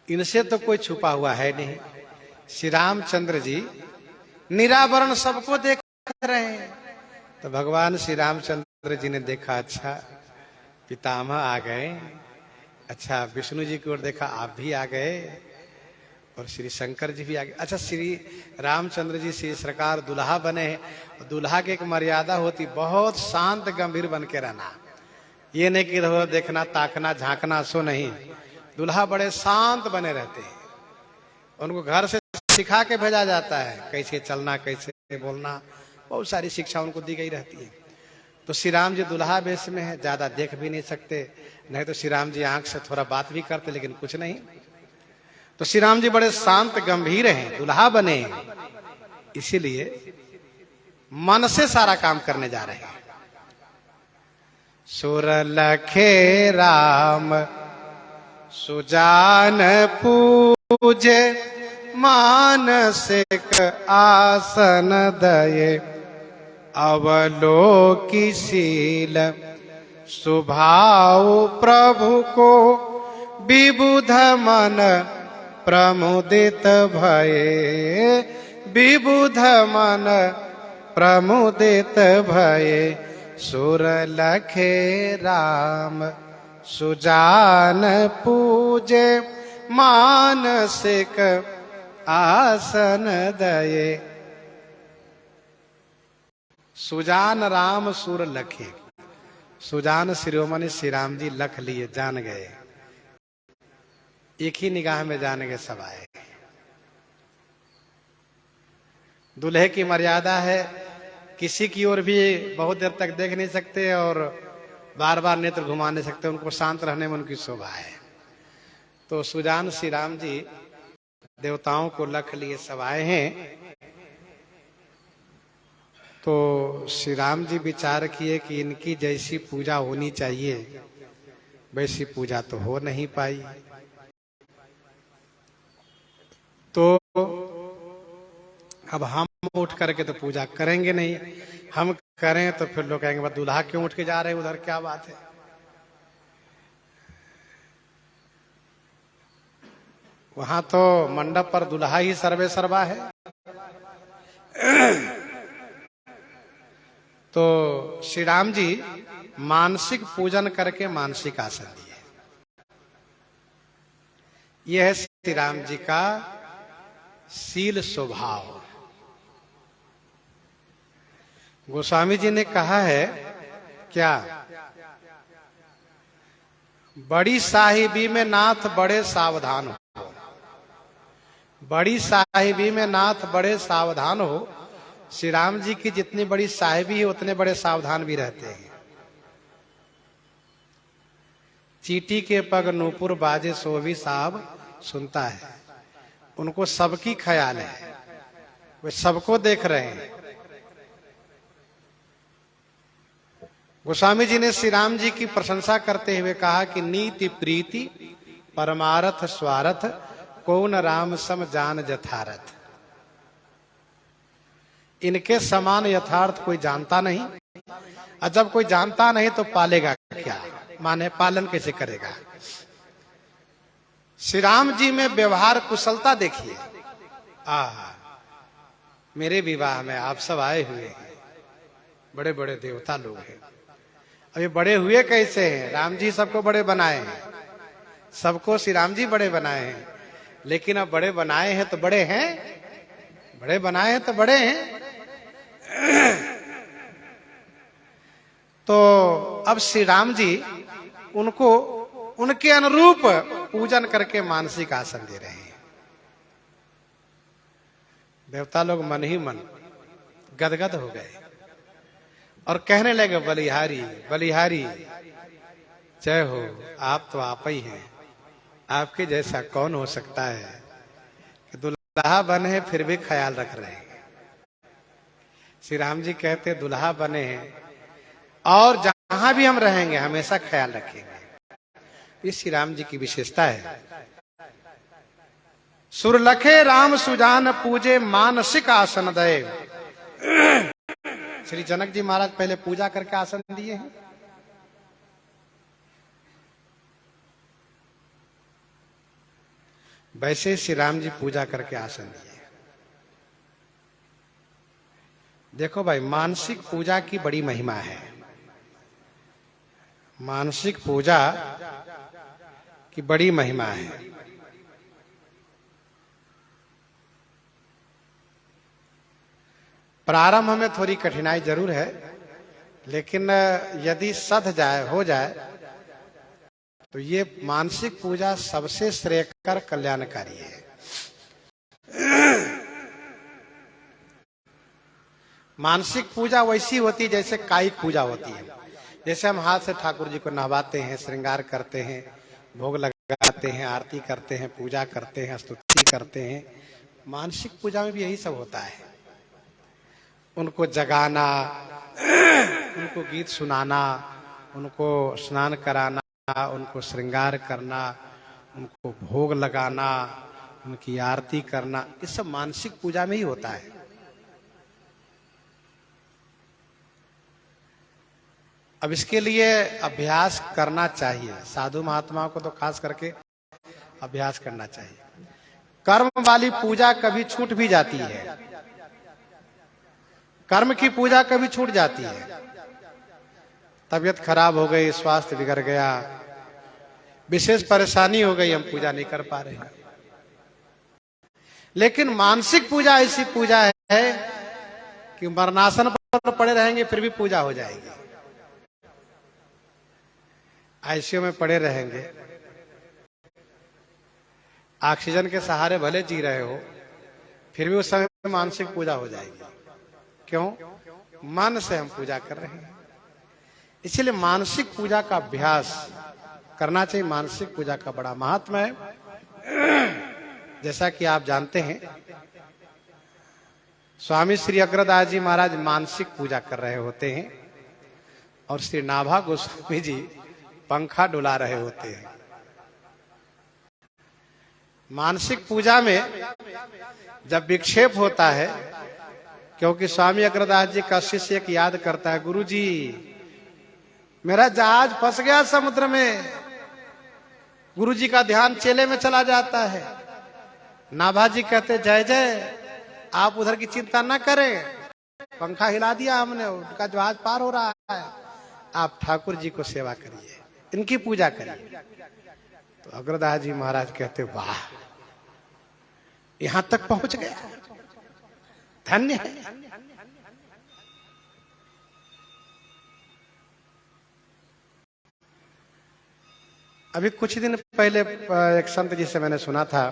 इनसे तो कोई छुपा हुआ है नहीं। श्री रामचंद्र जी निरावरण सबको देख रहे हैं। तो भगवान श्री रामचंद्र जी ने देखा, अच्छा पितामह आ गए, अच्छा विष्णु जी की ओर देखा, आप भी आ गए, और श्री शंकर जी भी आ गए। अच्छा श्री रामचंद्र जी श्री सरकार दुल्हा बने हैं। दुल्हा की एक मर्यादा होती, बहुत शांत गंभीर बन के रहना, ये नहीं कि इधर देखना, ताकना, झांकना, सो नहीं। दुल्हा बड़े शांत बने रहते हैं। उनको घर से सिखा के भेजा जाता है, कैसे चलना, कैसे बोलना, बहुत सारी शिक्षा उनको दी गई रहती है। तो श्री राम जी दुल्हा वेश में है, ज्यादा देख भी नहीं सकते, नहीं तो श्री राम जी आंख से थोड़ा बात भी करते, लेकिन कुछ नहीं। तो श्री राम जी बड़े शांत गंभीर हैं, दुल्हा बने हैं, इसीलिए मन से सारा काम करने जा रहे हैं। सुर लखे राम सुजान पूजे, मानसिक आसन दये, अवलोकिशील स्वभाव प्रभु को, विबुध मन प्रमुदित भये, विबुध मन प्रमुदित भये। सुर लखे राम सुजान पूजे, मानसिक आसन दये। सुजान राम सुर लखे, सुजान शिरोमणि श्री राम जी लख लिए, जान गए, एक ही निगाह में जान गए, सब आए। दूल्हे की मर्यादा है, किसी की ओर भी बहुत देर तक देख नहीं सकते और बार बार नेत्र घुमा नहीं सकते, उनको शांत रहने में उनकी शोभा है। तो सुजान श्री राम जी देवताओं को लख लिए सब आए हैं। तो श्री राम जी विचार किए कि इनकी जैसी पूजा होनी चाहिए वैसी पूजा तो हो नहीं पाई। तो अब हम उठ करके तो पूजा करेंगे नहीं, हम करें तो फिर लोग कहेंगे दूल्हा क्यों उठ के जा रहे हैं उधर, क्या बात है। वहां तो मंडप पर दुल्हा ही सर्वे सर्वा है। तो श्री राम जी मानसिक पूजन करके मानसिक आसन दिए। यह है श्री राम जी का शील स्वभाव। गोस्वामी जी ने कहा है क्या, बड़ी साहिबी में नाथ बड़े सावधान हो, बड़ी साहिबी में नाथ बड़े सावधान हो। श्री राम जी की जितनी बड़ी साहिबी है उतने बड़े सावधान भी रहते हैं। चीटी के पग नूपुर बाजे सो भी साहब सुनता है। उनको सबकी ख्याल है, वे सबको देख रहे हैं। गोस्वामी जी ने श्री राम जी की प्रशंसा करते हुए कहा कि नीति प्रीति परमारथ स्वार्थ कौन राम सम जान जथारथ। इनके समान यथार्थ कोई जानता नहीं, और जब कोई जानता नहीं तो पालेगा क्या, माने पालन कैसे करेगा। श्री राम जी में व्यवहार कुशलता देखिए। मेरे विवाह में आप सब आए हुए हैं, बड़े बड़े देवता लोग हैं। अभी बड़े हुए कैसे हैं? राम जी सबको बड़े बनाए हैं, सबको श्री राम जी बड़े बनाए हैं। लेकिन अब बड़े बनाए हैं तो बड़े हैं, बड़े बनाए हैं तो बड़े हैं। तो अब श्री राम जी उनको उनके अनुरूप पूजन करके मानसिक आसन दे रहे हैं। देवता लोग मन ही मन गदगद हो गए और कहने लगे, बलिहारी बलिहारी जय हो, आप तो आप ही हैं, आपके जैसा कौन हो सकता है कि दुल्हा बने फिर भी ख्याल रख रहे हैं। श्री राम जी कहते दुल्हा बने हैं और जहां भी हम रहेंगे हमेशा ख्याल रखेंगे। ये श्री राम जी की विशेषता है। सुर लखे राम सुजान पूजे मानसिक आसन दे। श्री जनक जी महाराज पहले पूजा करके आसन दिए हैं। वैसे श्री राम जी पूजा करके आसन दिए। देखो भाई, मानसिक पूजा की बड़ी महिमा है। मानसिक पूजा की बड़ी महिमा है। प्रारंभ में थोड़ी कठिनाई जरूर है, लेकिन यदि सध जाए हो जाए तो ये मानसिक पूजा सबसे श्रेयस्कर कल्याणकारी है। मानसिक पूजा वैसी होती जैसे कायिक पूजा होती है। जैसे हम हाथ से ठाकुर जी को नहवाते हैं, श्रृंगार करते हैं, भोग लगाते हैं, आरती करते हैं, पूजा करते हैं, स्तुति करते हैं। मानसिक पूजा में भी यही सब होता है। उनको जगाना, उनको गीत सुनाना, उनको स्नान कराना, उनको श्रृंगार करना, उनको भोग लगाना, उनकी आरती करना, ये सब मानसिक पूजा में ही होता है। अब इसके लिए अभ्यास करना चाहिए। साधु महात्माओं को तो खास करके अभ्यास करना चाहिए। कर्म वाली पूजा कभी छूट भी जाती है। कर्म की पूजा कभी छूट जाती है। तबीयत खराब हो गई, स्वास्थ्य बिगड़ गया, विशेष परेशानी हो गई, हम पूजा नहीं कर पा रहे हैं। लेकिन मानसिक पूजा ऐसी पूजा है कि मरणासन पर पड़े रहेंगे फिर भी पूजा हो जाएगी। आईसीयू में पड़े रहेंगे, ऑक्सीजन के सहारे भले जी रहे हो, फिर भी उस समय मानसिक पूजा हो जाएगी। क्यों? मन से हम पूजा कर रहे हैं। इसलिए मानसिक पूजा का अभ्यास करना चाहिए। मानसिक पूजा का बड़ा महात्मा है। जैसा कि आप जानते हैं, स्वामी श्री अग्रदास जी महाराज मानसिक पूजा कर रहे होते हैं और श्री नाभा गोस्वामी जी पंखा डुला रहे होते हैं। मानसिक पूजा में जब विक्षेप होता है, क्योंकि स्वामी अग्रदास जी का शिष्य एक याद करता है, गुरु जी मेरा जहाज फंस गया समुद्र में। गुरु जी का ध्यान चेले में चला जाता है। नाभा जी कहते जय जय, आप उधर की चिंता न करें, पंखा हिला दिया हमने, उनका जहाज पार हो रहा है, आप ठाकुर जी को सेवा करिए, इनकी पूजा करिए। तो अग्रदास जी महाराज कहते वाह, यहां तक पहुंच गया, धन्य है। अभी कुछ दिन पहले एक संत जी से मैंने सुना था,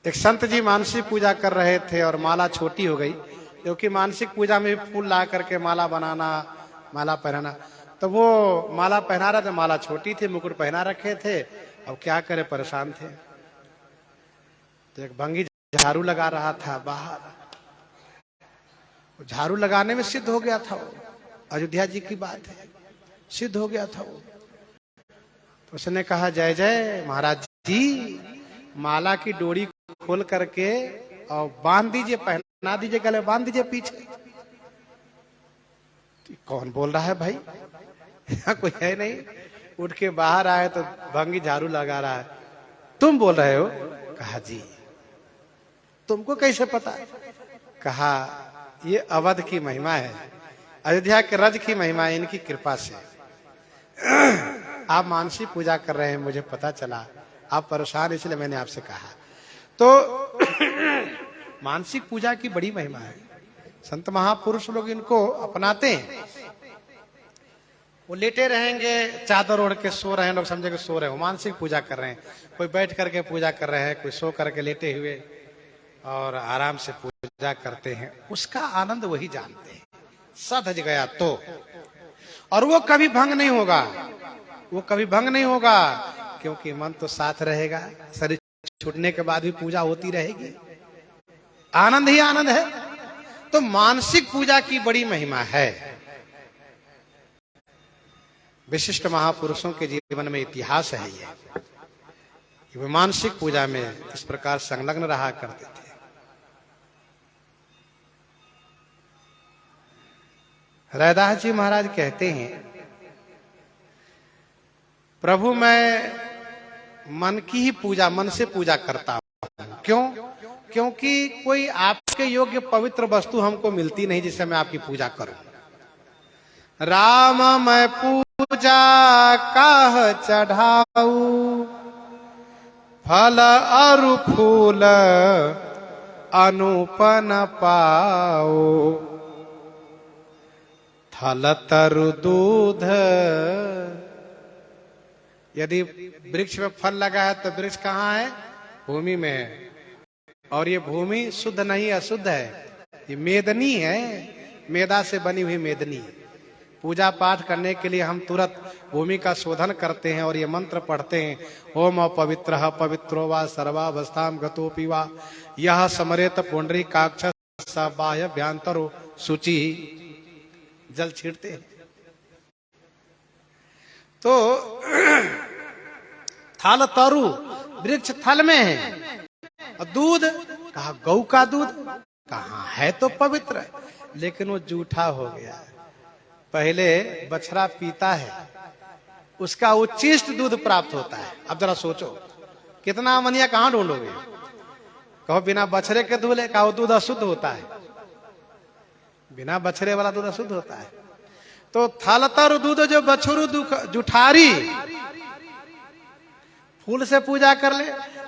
एक संत जी मानसिक पूजा कर रहे थे और माला छोटी हो गई, क्योंकि मानसिक पूजा में फूल ला करके माला बनाना, माला पहनाना, तो वो माला पहना रहे थे, माला छोटी थी, मुकुट पहना रखे थे, अब क्या करे, परेशान थे। तो एक भंगी झाड़ू लगा रहा था बाहर, झाड़ू लगाने में सिद्ध हो गया था वो, अयोध्या जी की बात है, सिद्ध हो गया था वो। तो उसने कहा, जय जय महाराज जी, माला की डोरी खोल करके और बांध दीजिए, पहना दीजिए, गले बांध दीजिए पीछे। तो कौन बोल रहा है भाई, यहाँ कोई है नहीं। उठ के बाहर आए तो भंगी झाड़ू लगा रहा है। तुम बोल रहे हो? कहा जी। तुमको कैसे पता? कहा ये अवध की महिमा है, अयोध्या के रज की महिमा है, इनकी कृपा से आप मानसिक पूजा कर रहे हैं, मुझे पता चला, आप परेशान, इसलिए मैंने आपसे कहा। तो मानसिक पूजा की बड़ी महिमा है, संत महापुरुष लोग इनको अपनाते हैं। वो लेटे रहेंगे, चादर ओढ़ के सो रहे हैं, लोग समझे कि सो रहे हो, मानसिक पूजा कर रहे हैं। कोई बैठ करके पूजा कर रहे हैं, कोई सो करके लेटे हुए और आराम से पूजा करते हैं, उसका आनंद वही जानते हैं। सधज गया तो, और वो कभी भंग नहीं होगा, वो कभी भंग नहीं होगा, क्योंकि मन तो साथ रहेगा, शरीर छूटने के बाद भी पूजा होती रहेगी, आनंद ही आनंद है। तो मानसिक पूजा की बड़ी महिमा है। विशिष्ट महापुरुषों के जीवन में इतिहास है ये, कि वे मानसिक पूजा में इस प्रकार संलग्न रहा करते थे। रैदास जी महाराज कहते हैं, प्रभु मैं मन की ही पूजा, मन से पूजा करता हूं। क्यों? क्योंकि कोई आपके योग्य पवित्र वस्तु हमको मिलती नहीं जिससे मैं आपकी पूजा करूं। राम मैं पूजा काह चढ़ाऊ, फल अरु फूल अनुपन पाओ, थल तरु दूध। यदि वृक्ष में फल लगा है तो वृक्ष कहाँ है? भूमि में है, और ये भूमि शुद्ध नहीं अशुद्ध है, ये मेदनी है, मेदा से बनी हुई मेदनी। पूजा पाठ करने के लिए हम तुरंत भूमि का शोधन करते हैं और ये मंत्र पढ़ते हैं, ओम अपवित्रः पवित्रो वा सर्वावस्थाम गतोपि वा यह समरेत पुंडरीकाक्ष स बाह्य भ्यांतरो शुचि। जल छींटते हैं। तो थल तरु, वृक्ष थल में है, और दूध कहा गौ का दूध, कहा है तो पवित्र, लेकिन वो जूठा हो गया। पहले बछड़ा पीता है, उसका उच्चिष्ट दूध प्राप्त होता है। अब जरा सोचो, कितना अमनिया कहां ढूंढोगे? कहो बिना बछड़े के दूध, कहा वो दूध अशुद्ध होता है, बिना बछड़े वाला दूध अशुद्ध होता है। तो थलतर दूध जो बछरू जुठारी, फूल से पूजा कर ले,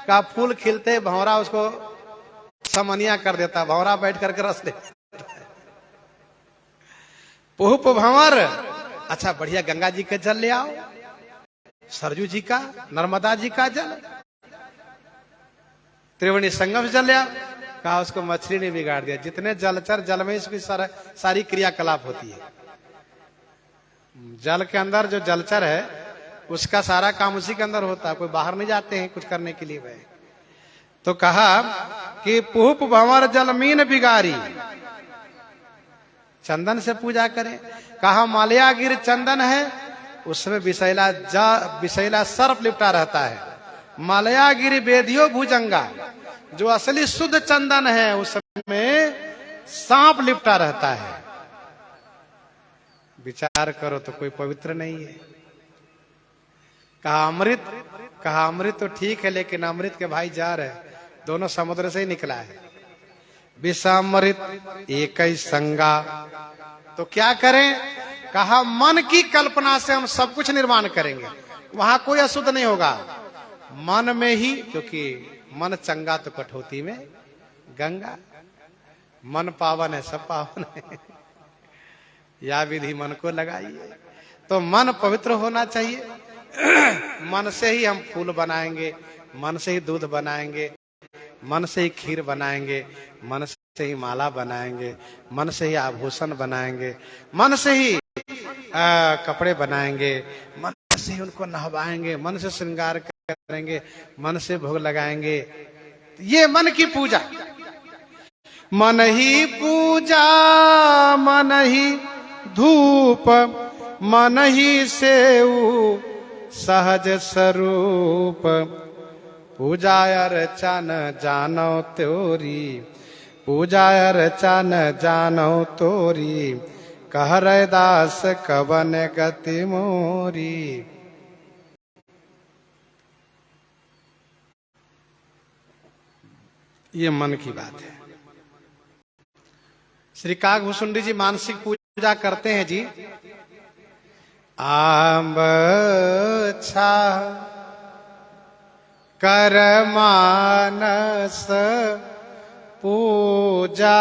का फूल खिलते भंवरा उसको समनिया कर देता, भंवरा बैठ करके रस ले। पुष्प भंवर, अच्छा बढ़िया गंगा जी के जल ले आओ, सरजू जी का, नर्मदा जी का जल, त्रिवेणी संगम जल ले आओ, कहा उसको मछली ने बिगाड़ दिया। जितने जलचर, जल में इसकी सारी क्रियाकलाप होती है। जल के अंदर जो जलचर है उसका सारा काम उसी के अंदर होता है, कोई बाहर नहीं जाते हैं कुछ करने के लिए वह। तो कहा कि पुष्प भंवर जल मीन बिगारी, चंदन से पूजा करें। कहा माल्यागिर चंदन है, उसमें विषैला सर्प लिपटा रहता है। माल्यागिरी वेदियो भुजंगा, जो असली शुद्ध चंदन है उसमें सांप लिपटा रहता है। विचार करो तो कोई पवित्र नहीं है। कहा अमृत, कहा अमृत तो ठीक है, लेकिन अमृत के भाई जार है, दोनों समुद्र से ही निकला है। विषामृत एक ही संगा, तो क्या करें? कहा मन की कल्पना से हम सब कुछ निर्माण करेंगे, वहां कोई अशुद्ध नहीं होगा, मन में ही, क्योंकि मन चंगा तो कठौती में गंगा, मन पावन है सब पावन है। या विधि मन को लगाइए, तो मन पवित्र होना चाहिए। मन से ही हम फूल बनाएंगे, मन से ही दूध बनाएंगे, मन से ही खीर बनाएंगे, मन से ही माला बनाएंगे, मन से ही आभूषण बनाएंगे, मन से ही कपड़े बनाएंगे, मन से ही उनको नहवाएंगे, मन से श्रृंगार करेंगे, मन से भोग लगाएंगे। ये मन की पूजा। मन ही पूजा, मन ही धूप, मन ही सेऊ सहज स्वरूप। पूजा अर्चन जानो तोरी, पूजा अर्चन जानो तोरी। कह रैदास कवन गति मोरी। ये मन की बात है। श्री काकभूषुंडी जी मानसिक पूजा करते हैं जी। आंब छा कर मानस पूजा,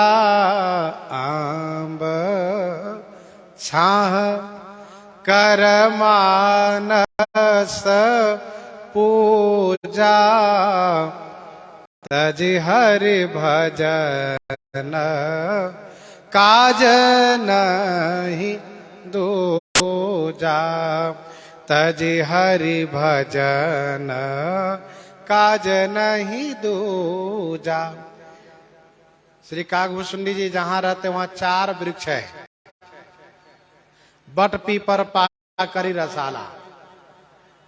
आंब छाह कर मानस पूजा। तज हरि भजन काज नहीं दूजा। तज हरि भजन काज नहीं दूजा। श्री काकभूषुंडी जी जहां रहते वहां 4 वृक्ष है, बट पीपर पाकरी रसाला।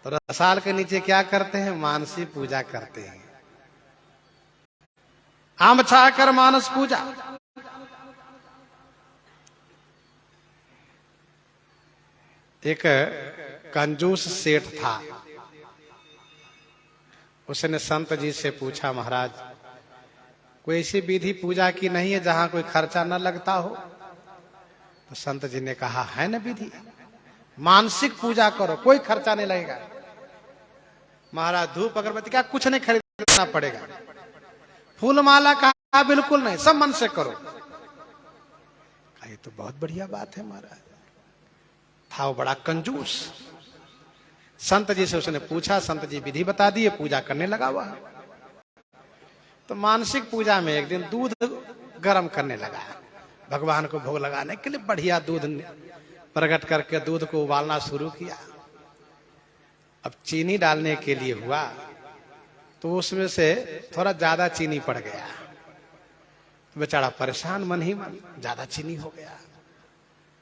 तो रसाल के नीचे क्या करते हैं? मानसी पूजा करते हैं। आम छाकर मानस पूजा। एक कंजूस सेठ था, उसने संत जी से पूछा, महाराज कोई ऐसी विधि पूजा की नहीं है जहां कोई खर्चा न लगता हो? तो संत जी ने कहा, है ना विधि, मानसिक पूजा करो, कोई खर्चा नहीं लगेगा। महाराज धूप अगरबत्ती का कुछ नहीं खरीदना पड़ेगा, फूल माला का बिल्कुल नहीं, सब मन से करो। ये तो बहुत बढ़िया बात है महाराज। था वो बड़ा कंजूस। संत जी से उसने पूछा, संत जी विधि बता दिए, पूजा करने लगा हुआ। तो मानसिक पूजा में एक दिन दूध गर्म करने लगा, भगवान को भोग लगाने के लिए बढ़िया दूध प्रकट करके दूध को उबालना शुरू किया। अब चीनी डालने के लिए हुआ तो उसमें से थोड़ा ज्यादा चीनी पड़ गया। बेचारा परेशान, मन ही मन ज्यादा चीनी हो गया।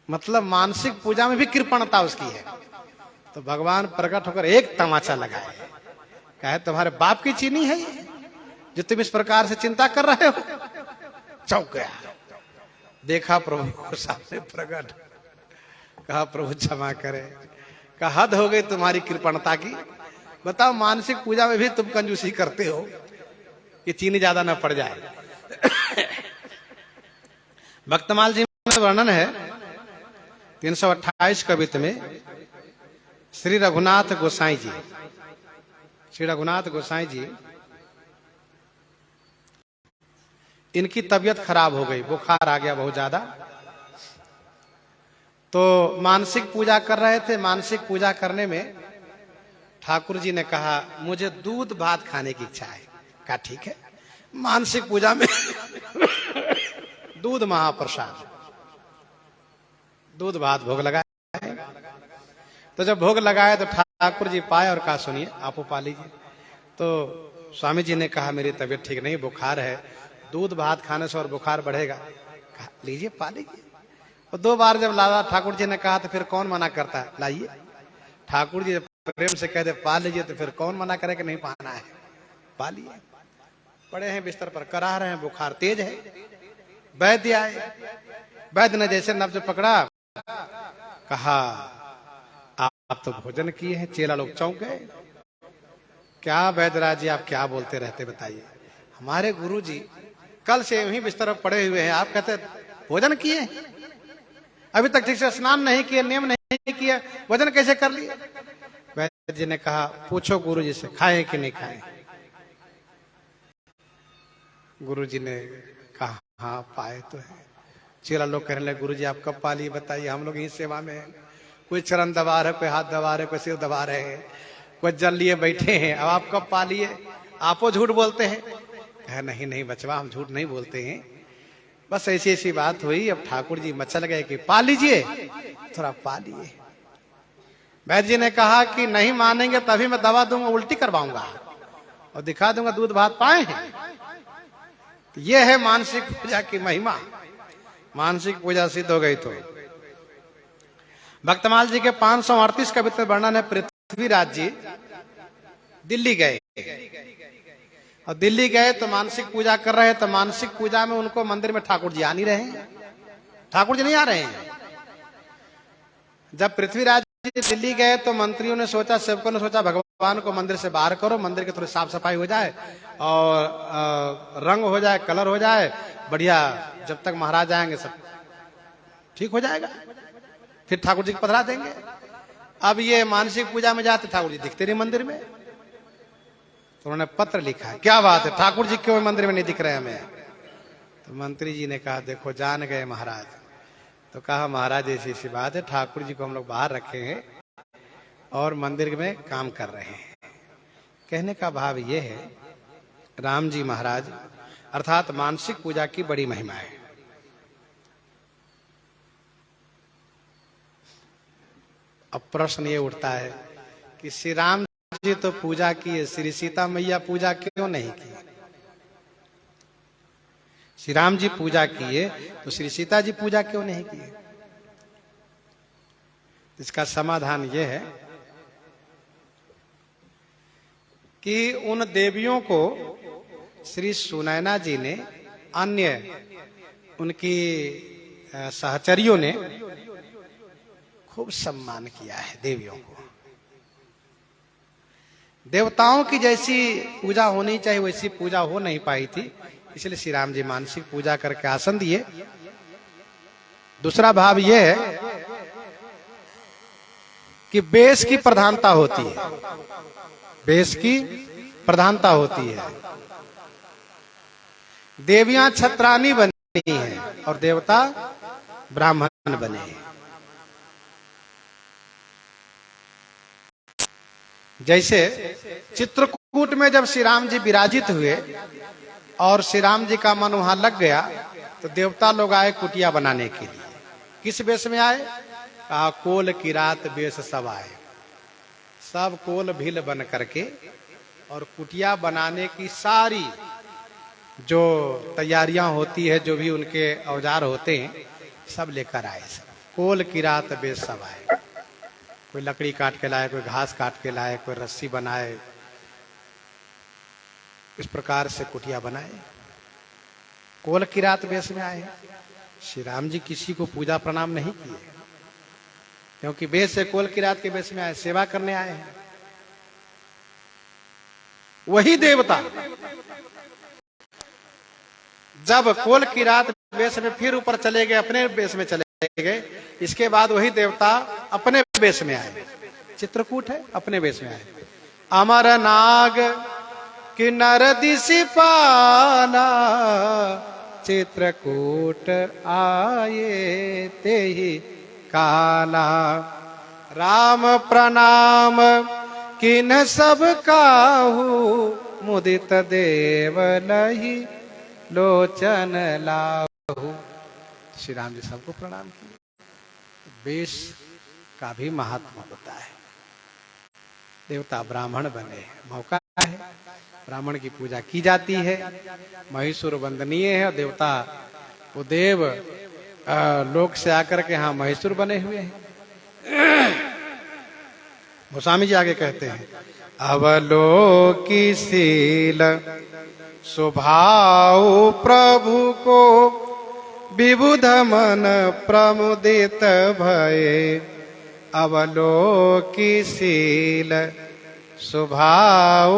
मतलब मानसिक पूजा में भी कृपणता उसकी है। तो भगवान प्रकट होकर एक तमाचा लगाए, कहे तुम्हारे बाप की चीनी है ये जो तुम इस प्रकार से चिंता कर रहे हो? चौंक गया, देखा प्रभु को सामने प्रकट, कहा प्रभु क्षमा करे, कहा हद हो गई तुम्हारी कृपणता की। बताओ मानसिक पूजा में भी तुम कंजूसी करते हो कि चीनी ज्यादा न पड़ जाए। भक्तमाल जी में वर्णन है 328 कवित में, श्री रघुनाथ गोसाई जी, श्री रघुनाथ गोसाई जी, इनकी तबीयत खराब हो गई, बुखार आ गया बहुत ज्यादा। तो मानसिक पूजा कर रहे थे। मानसिक पूजा करने में ठाकुर जी ने कहा मुझे दूध भात खाने की इच्छा है। कहा ठीक है, मानसिक पूजा में दूध महाप्रसाद, दूध भात भोग लगाए। तो जब भोग लगाए तो ठाकुर जी पाए और कहा सुनिए आप पा लीजिए। तो स्वामी जी ने कहा मेरी तबीयत ठीक नहीं, बुखार है, दूध भात खाने से और बुखार बढ़ेगा। कहा लीजिए पा लीजिए। और 2 बार जब लाला ठाकुर जी ने कहा तो फिर कौन मना करता है, लाइए। ठाकुर जी प्रेम से कहते पा लीजिए तो फिर कौन मना करे कि नहीं पाना है, पा लिए। पड़े हैं बिस्तर पर, कराह रहे हैं, बुखार तेज है। वैद्य आए, वैद्य ने जैसे नब्ज पकड़ा, कहा आप तो भोजन किए हैं। चेला लोग चौंक गए, क्या वैद्यराज जी आप क्या बोलते रहते बताइए, हमारे गुरु जी कल से वहीं बिस्तर पर पड़े हुए हैं, आप कहते भोजन किए, अभी तक ठीक से स्नान नहीं किए, नियम नहीं किया, भोजन कैसे कर लिए? वैद्य जी ने कहा पूछो गुरु जी से खाए कि नहीं खाए। गुरु जी ने कहा हाँ पाए तो है। चेला लोग कहने लगे गुरु जी आप कब पा लिए बताइए, हम लोग यही सेवा में हैं, कोई चरण दबा रहे, कोई हाथ दबा रहे, कोई सिर दबा रहे हैं, कोई जल लिए बैठे हैं, अब आप कब पा लिए? आपो झूठ बोलते हैं। कहे नहीं नहीं बचवा, हम झूठ नहीं बोलते हैं, बस ऐसी ऐसी बात हुई। अब ठाकुर जी मचल गए कि पा लीजिए, थोड़ा पा लिए। वैद्य जी ने कहा कि नहीं मानेंगे तभी मैं दवा दूंगा, उल्टी करवाऊंगा और दिखा दूंगा दूध भात पाए हैं। तो ये है मानसिक पूजा की महिमा। मानसिक पूजा सिद्ध हो गई तो भक्तमाल जी के 538 कविता वर्णन है। पृथ्वीराज जी दिल्ली गए और दिल्ली गए तो मानसिक पूजा कर रहे हैं। तो मानसिक पूजा में उनको मंदिर में ठाकुर जी आ नहीं रहे हैं, ठाकुर जी नहीं आ रहे हैं। जब पृथ्वीराज जी दिल्ली गए तो मंत्रियों ने सोचा, सेवकों ने सोचा भगवान को मंदिर से बाहर करो, मंदिर की थोड़ी साफ सफाई हो जाए और रंग हो जाए, कलर हो जाए बढ़िया। जब तक महाराज आएंगे सब ठीक हो जाएगा, फिर ठाकुर जी को पधरा देंगे। अब ये मानसिक पूजा में जाते ठाकुर जी दिखते नहीं मंदिर में। तो उन्होंने पत्र लिखा, क्या बात है ठाकुर जी क्यों मंदिर में नहीं दिख रहे हमें? तो मंत्री जी ने कहा देखो जान गए महाराज। तो कहा महाराज ऐसी सी बात है, ठाकुर जी को हम लोग बाहर रखे हैं और मंदिर में काम कर रहे हैं। कहने का भाव ये है, राम जी महाराज अर्थात मानसिक पूजा की बड़ी महिमा है। अब प्रश्न ये उठता है कि श्री राम जी तो पूजा की है, श्री सीता मैया पूजा क्यों नहीं की? श्री राम जी पूजा किए तो श्री सीता जी पूजा क्यों नहीं किए? इसका समाधान यह है कि उन देवियों को श्री सुनैना जी ने, अन्य उनकी सहचरियों ने खूब सम्मान किया है। देवियों को देवताओं की जैसी पूजा होनी चाहिए वैसी पूजा हो नहीं पाई थी, इसलिए श्री राम जी मानसिक पूजा करके आसन दिए। दूसरा भाव यह है कि वेश की प्रधानता होती है, वेश की प्रधानता होती है। देवियां छत्रानी बनी हैं और देवता ब्राह्मण बने हैं। जैसे चित्रकूट में जब श्री राम जी विराजित हुए और श्री राम जी का मन वहां लग गया तो देवता लोग आए कुटिया बनाने के लिए। किस वेश में आए? कहा कोल की रात वेश सब आए। सब कोल भील बन करके और कुटिया बनाने की सारी जो तैयारियां होती है, जो भी उनके औजार होते हैं सब लेकर आए। सब कोल की रात वेश सब आए। कोई लकड़ी काट के लाए, कोई घास काट के लाए, कोई रस्सी बनाए, इस प्रकार से कुटिया बनाए। कोल की रात वेश में आए। श्री राम जी किसी को पूजा प्रणाम नहीं किए, क्योंकि वेश से कोल की रात के वेश में आए, सेवा करने आए हैं। वही देवता जब कोल की रात वेश में फिर ऊपर चले गए, अपने वेश में चले गए, इसके बाद वही देवता अपने वेश में आए। चित्रकूट है, अपने वेश में आए। अमर नाग किन्नर दिशि पाला, चित्रकूट आए ते ही काला। राम प्रणाम किन सब काहू, मुदित देव लही लोचन लाहू। श्री राम जी सबको प्रणाम किए। वेश का भी महात्मा होता है। देवता ब्राह्मण बने, मौका है, ब्राह्मण की पूजा की जाती है, महिषुर वंदनीय है। और देवता वो देव लोक से आकर के यहाँ महिषुर बने हुए हैं। गोस्वामी जी आगे कहते हैं, अवलोकिशील स्वभाव प्रभु को, विबुध मन प्रमुदित भये। अवलोकिशील स्वभाव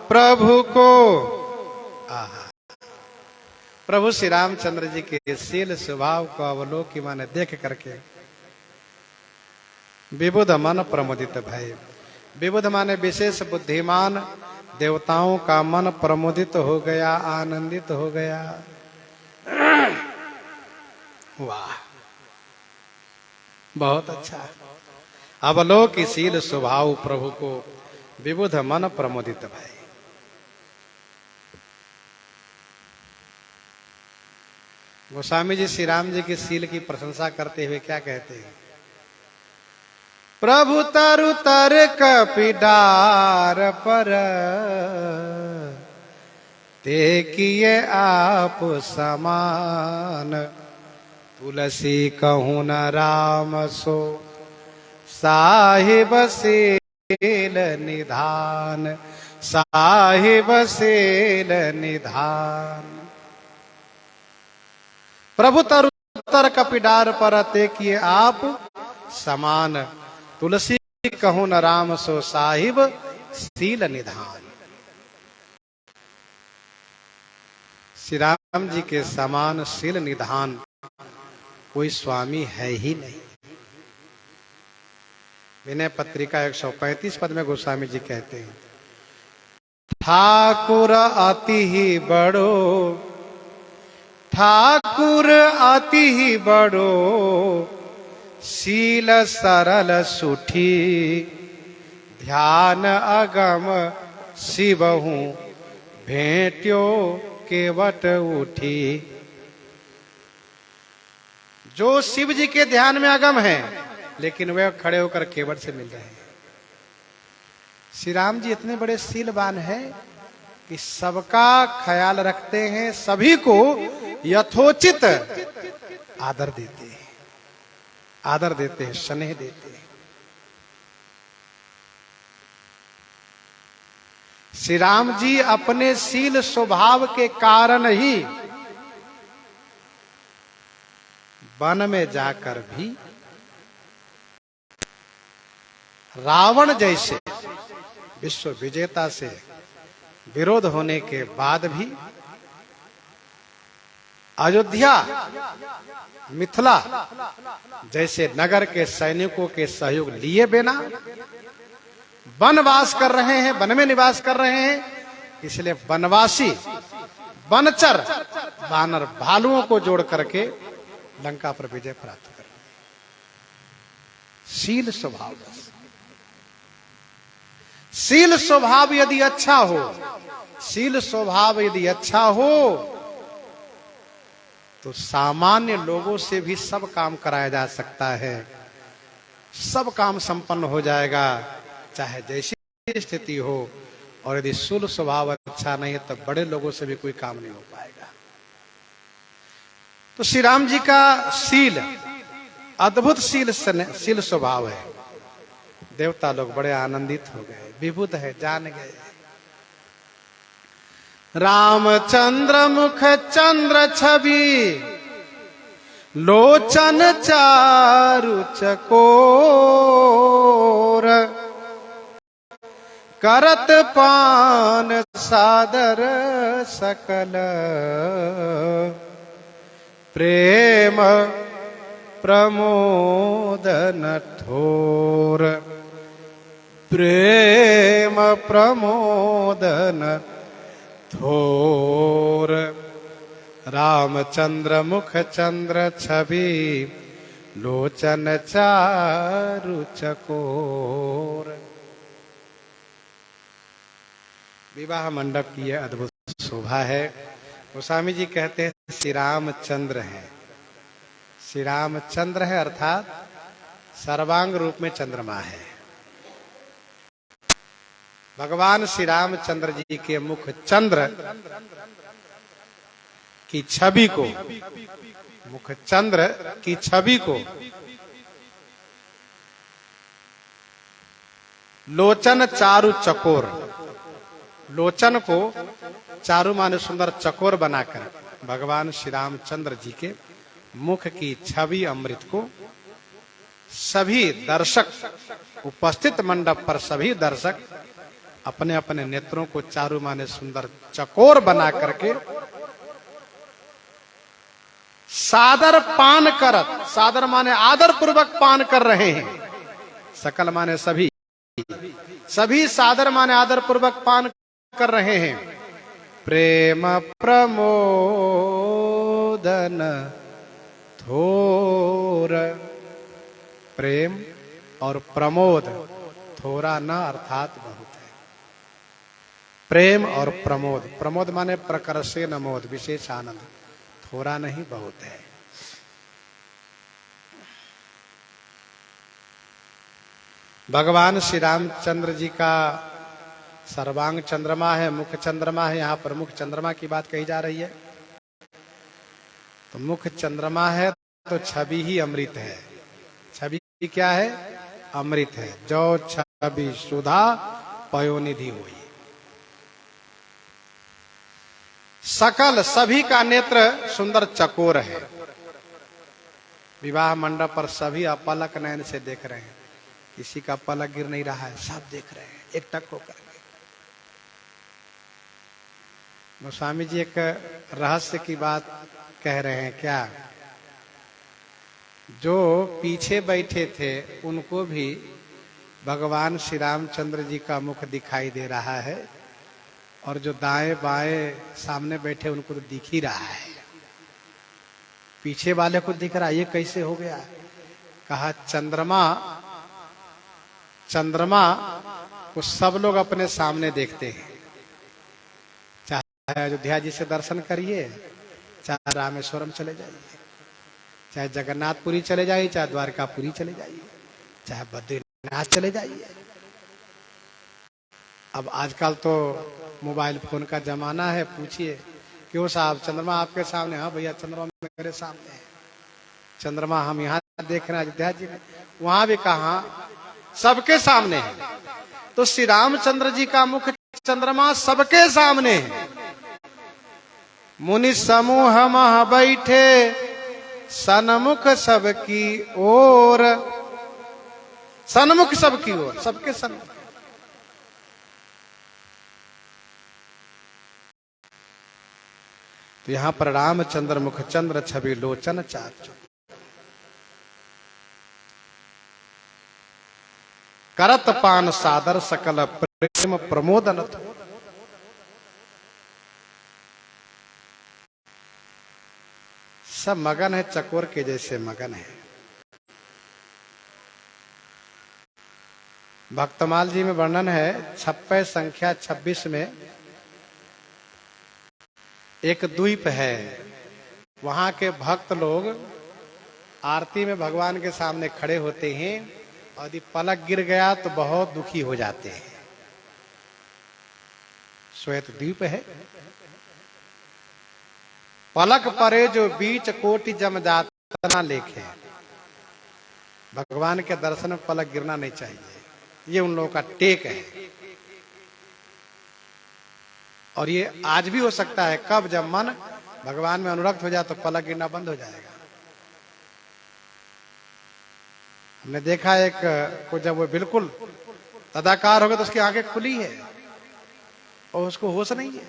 प्रभु को। प्रभु श्री रामचंद्र जी के शील स्वभाव को अवलोकी माने देख करके विबुध मन प्रमुदित भये। विबुध माने विशेष बुद्धिमान देवताओं का मन प्रमुदित हो गया, आनंदित हो गया। वाह, बहुत अच्छा। अवलोकिशील स्वभाव प्रभु को, विबुध मन प्रमुदित भये। गोस्वामी जी श्री राम जी के शील की प्रशंसा करते हुए क्या कहते हैं? प्रभु तरु तर कपिडार पर ते किए आप समान, तुलसी कहूँ न राम सो साहिब शील निधान, साहिब शील निधान। प्रभु तरु कपिडार पर ते किए आप समान, तुलसी कहूँ न राम सो साहिब शील निधान। श्री राम जी के समान शील निधान कोई स्वामी है ही नहीं। विनय पत्रिका 135 पद में गोस्वामी जी कहते हैं, ठाकुर अति ही बड़ो, ठाकुर अति ही बड़ो, शील सरल सुठी, ध्यान अगम शिवहूँ भेंट्यो केवट उठी। जो शिव जी के ध्यान में अगम है, लेकिन वे खड़े होकर केवट से मिल रहे हैं। श्री राम जी इतने बड़े शीलवान हैं कि सबका ख्याल रखते हैं, सभी को यथोचित आदर देते हैं, आदर देते हैं, स्नेह देते हैं। श्री राम जी अपने शील स्वभाव के कारण ही वन में जाकर भी रावण जैसे विश्व विजेता से विरोध होने के बाद भी अयोध्या, मिथिला जैसे नगर के सैनिकों के सहयोग लिए बिना वनवास कर रहे हैं, वन में निवास कर रहे हैं। इसलिए वनवासी वनचर वानर भालुओं को जोड़ करके लंका पर विजय प्राप्त कर। शील स्वभाव, शील स्वभाव यदि अच्छा हो, शील स्वभाव यदि अच्छा हो तो सामान्य लोगों से भी सब काम कराया जा सकता है, सब काम संपन्न हो जाएगा, चाहे जैसी स्थिति हो। और यदि शील स्वभाव अच्छा नहीं है तो बड़े लोगों से भी कोई काम नहीं हो पाएगा। तो श्री राम जी का शील अद्भुत शील स्वभाव है। देवता लोग बड़े आनंदित हो गए, विभुत है, जान गए। रामचंद्र मुख चंद्र छवि, लोचन चारु चकोर, करत पान सादर सकल, प्रेम प्रमोदन ठोर, प्रेम प्रमोदन ठोर। रामचंद्र मुख चंद्र छवि, लोचन चारु चकोर। विवाह मंडप की यह अद्भुत शोभा है। गोस्वामी जी कहते हैं श्री रामचंद्र है, श्री रामचंद्र है अर्थात सर्वांग रूप में चंद्रमा है। भगवान श्री रामचंद्र जी के मुख चंद्र की छवि को, मुख चंद्र की छवि को लोचन चारु चकोर, लोचन को चारु माने सुंदर, चकोर बनाकर भगवान श्री रामचंद्र जी के मुख की छवि अमृत को सभी दर्शक, उपस्थित मंडप पर सभी दर्शक अपने अपने नेत्रों को चारु माने सुंदर चकोर बना करके सादर पान करत, सादर माने आदर पूर्वक पान कर रहे हैं। सकल माने सभी, सभी सादर माने आदर पूर्वक पान कर रहे हैं। प्रेम प्रमोदन थोर, प्रेम और प्रमोद, थोड़ा न अर्थात बहुत है। प्रेम और प्रमोद, प्रमोद माने प्रकर्षे न मोद, विशेष आनंद। थोड़ा नहीं बहुत है। भगवान श्री रामचंद्र जी का सर्वांग चंद्रमा है, मुख चंद्रमा है। यहाँ पर मुख चंद्रमा की बात कही जा रही है। तो मुख चंद्रमा है तो छवि ही अमृत है। छवि क्या है? अमृत है। जो छवि सुधा पयोनिधि हुई। सकल सभी का नेत्र सुंदर चकोर है। विवाह मंडप पर सभी अपलक नयन से देख रहे हैं। किसी का पलक गिर नहीं रहा है, सब देख रहे हैं एकटक होकर के। गोस्वामी जी एक रहस्य की बात कह रहे हैं। क्या? जो पीछे बैठे थे उनको भी भगवान श्री रामचंद्र जी का मुख दिखाई दे रहा है, और जो दाएं बाएं सामने बैठे उनको तो दिख ही रहा है। पीछे वाले को दिख रहा है, ये कैसे हो गया? कहा चंद्रमा को सब लोग अपने सामने देखते हैं। चाहे अयोध्या जी से दर्शन करिए, चाहे रामेश्वरम चले जाइए, चाहे जगन्नाथपुरी चले जाइए, चाहे द्वारकापुरी चले जाइए, चाहे बद्रीनाथ चले जाइए। अब आजकल तो मोबाइल फोन का जमाना है। पूछिए, क्यों साहब चंद्रमा आपके सामने? हाँ भैया चंद्रमा मेरे सामने है। चंद्रमा हम यहाँ देख रहे हैं अयोध्या जी में, वहां भी कहा सबके सामने है। तो श्री रामचंद्र जी का मुख चंद्रमा सबके सामने है। मुनि समूह मह बैठे सन्मुख सबकी ओर। सन्मुख सबकी ओर, सबके सन्मुख। तो यहां पर रामचंद्र मुख चंद्र छवि लोचन चार। करत पान सादर सकल प्रेम प्रमोदन। सब मगन है, चकोर के जैसे मगन है। भक्तमाल जी में वर्णन है, छप्पे संख्या 26 में एक द्वीप है। वहां के भक्त लोग आरती में भगवान के सामने खड़े होते हैं, और यदि पलक गिर गया तो बहुत दुखी हो जाते हैं। श्वेत द्वीप है। पलक परे जो बीच कोटि जम जातना लेखे। भगवान के दर्शन में पलक गिरना नहीं चाहिए, ये उन लोगों का टेक है। और ये आज भी हो सकता है। कब? जब मन भगवान में अनुरक्त हो जाए तो पलक गिरना बंद हो जाएगा। हमने देखा एक को, जब वो बिल्कुल तदाकार हो गया तो उसकी आंखें खुली है और उसको होश नहीं है।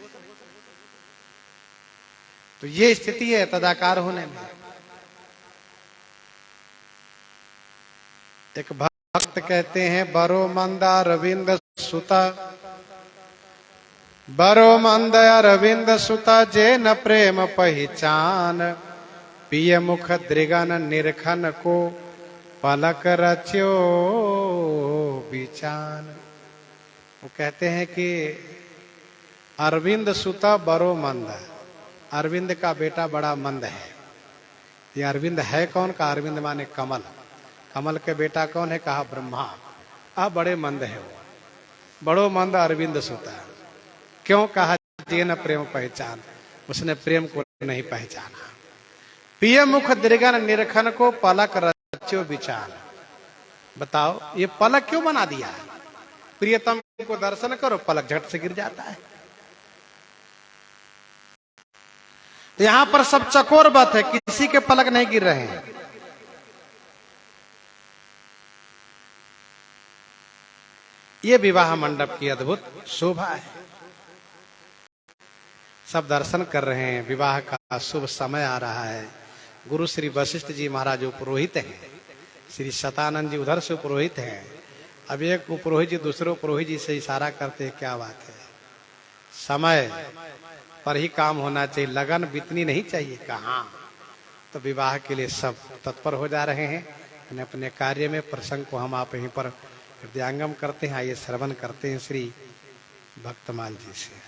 तो ये स्थिति है तदाकार होने में। एक भक्त कहते हैं, बरो मंदा रविंद सुता, बरो मंद अरविंद सुता जे न प्रेम पहचान। पिय मुख दृगन निरखन को पलक रच्यो बिचान। वो कहते हैं कि अरविंद सुता बरो मंद, अरविंद का बेटा बड़ा मंद है। ये अरविंद है कौन? का अरविंद माने कमल। कमल के बेटा कौन है? कहा ब्रह्मा। अब बड़े मंद है वो, बड़ो मंद अरविंद सुता। क्यों? कहा जे न प्रेम पहचान, उसने प्रेम को नहीं पहचाना। पिय मुख दृगन निरखन को पलक रच्यो विचार। बताओ ये पलक क्यों बना दिया? प्रियतम को दर्शन करो, पलक झट से गिर जाता है। तो यहां पर सब चकोर बात है, किसी के पलक नहीं गिर रहे हैं। ये विवाह मंडप की अद्भुत शोभा है। सब दर्शन कर रहे हैं। विवाह का शुभ समय आ रहा है। गुरु श्री वशिष्ठ जी महाराज उपरोहित हैं, श्री शतानंद जी उधर से उपरोहित हैं। अब एक उपरोहित जी दूसरे उपरोहित जी से इशारा करते हैं। क्या बात है, समय पर ही काम होना चाहिए, लगन बीतनी नहीं चाहिए। कहाँ? तो विवाह के लिए सब तत्पर हो जा रहे हैं अपने अपने कार्य में। प्रसंग को हम आप यहीं पर हृदयांगम करते हैं। आइए श्रवण करते हैं श्री भक्तमाल जी से।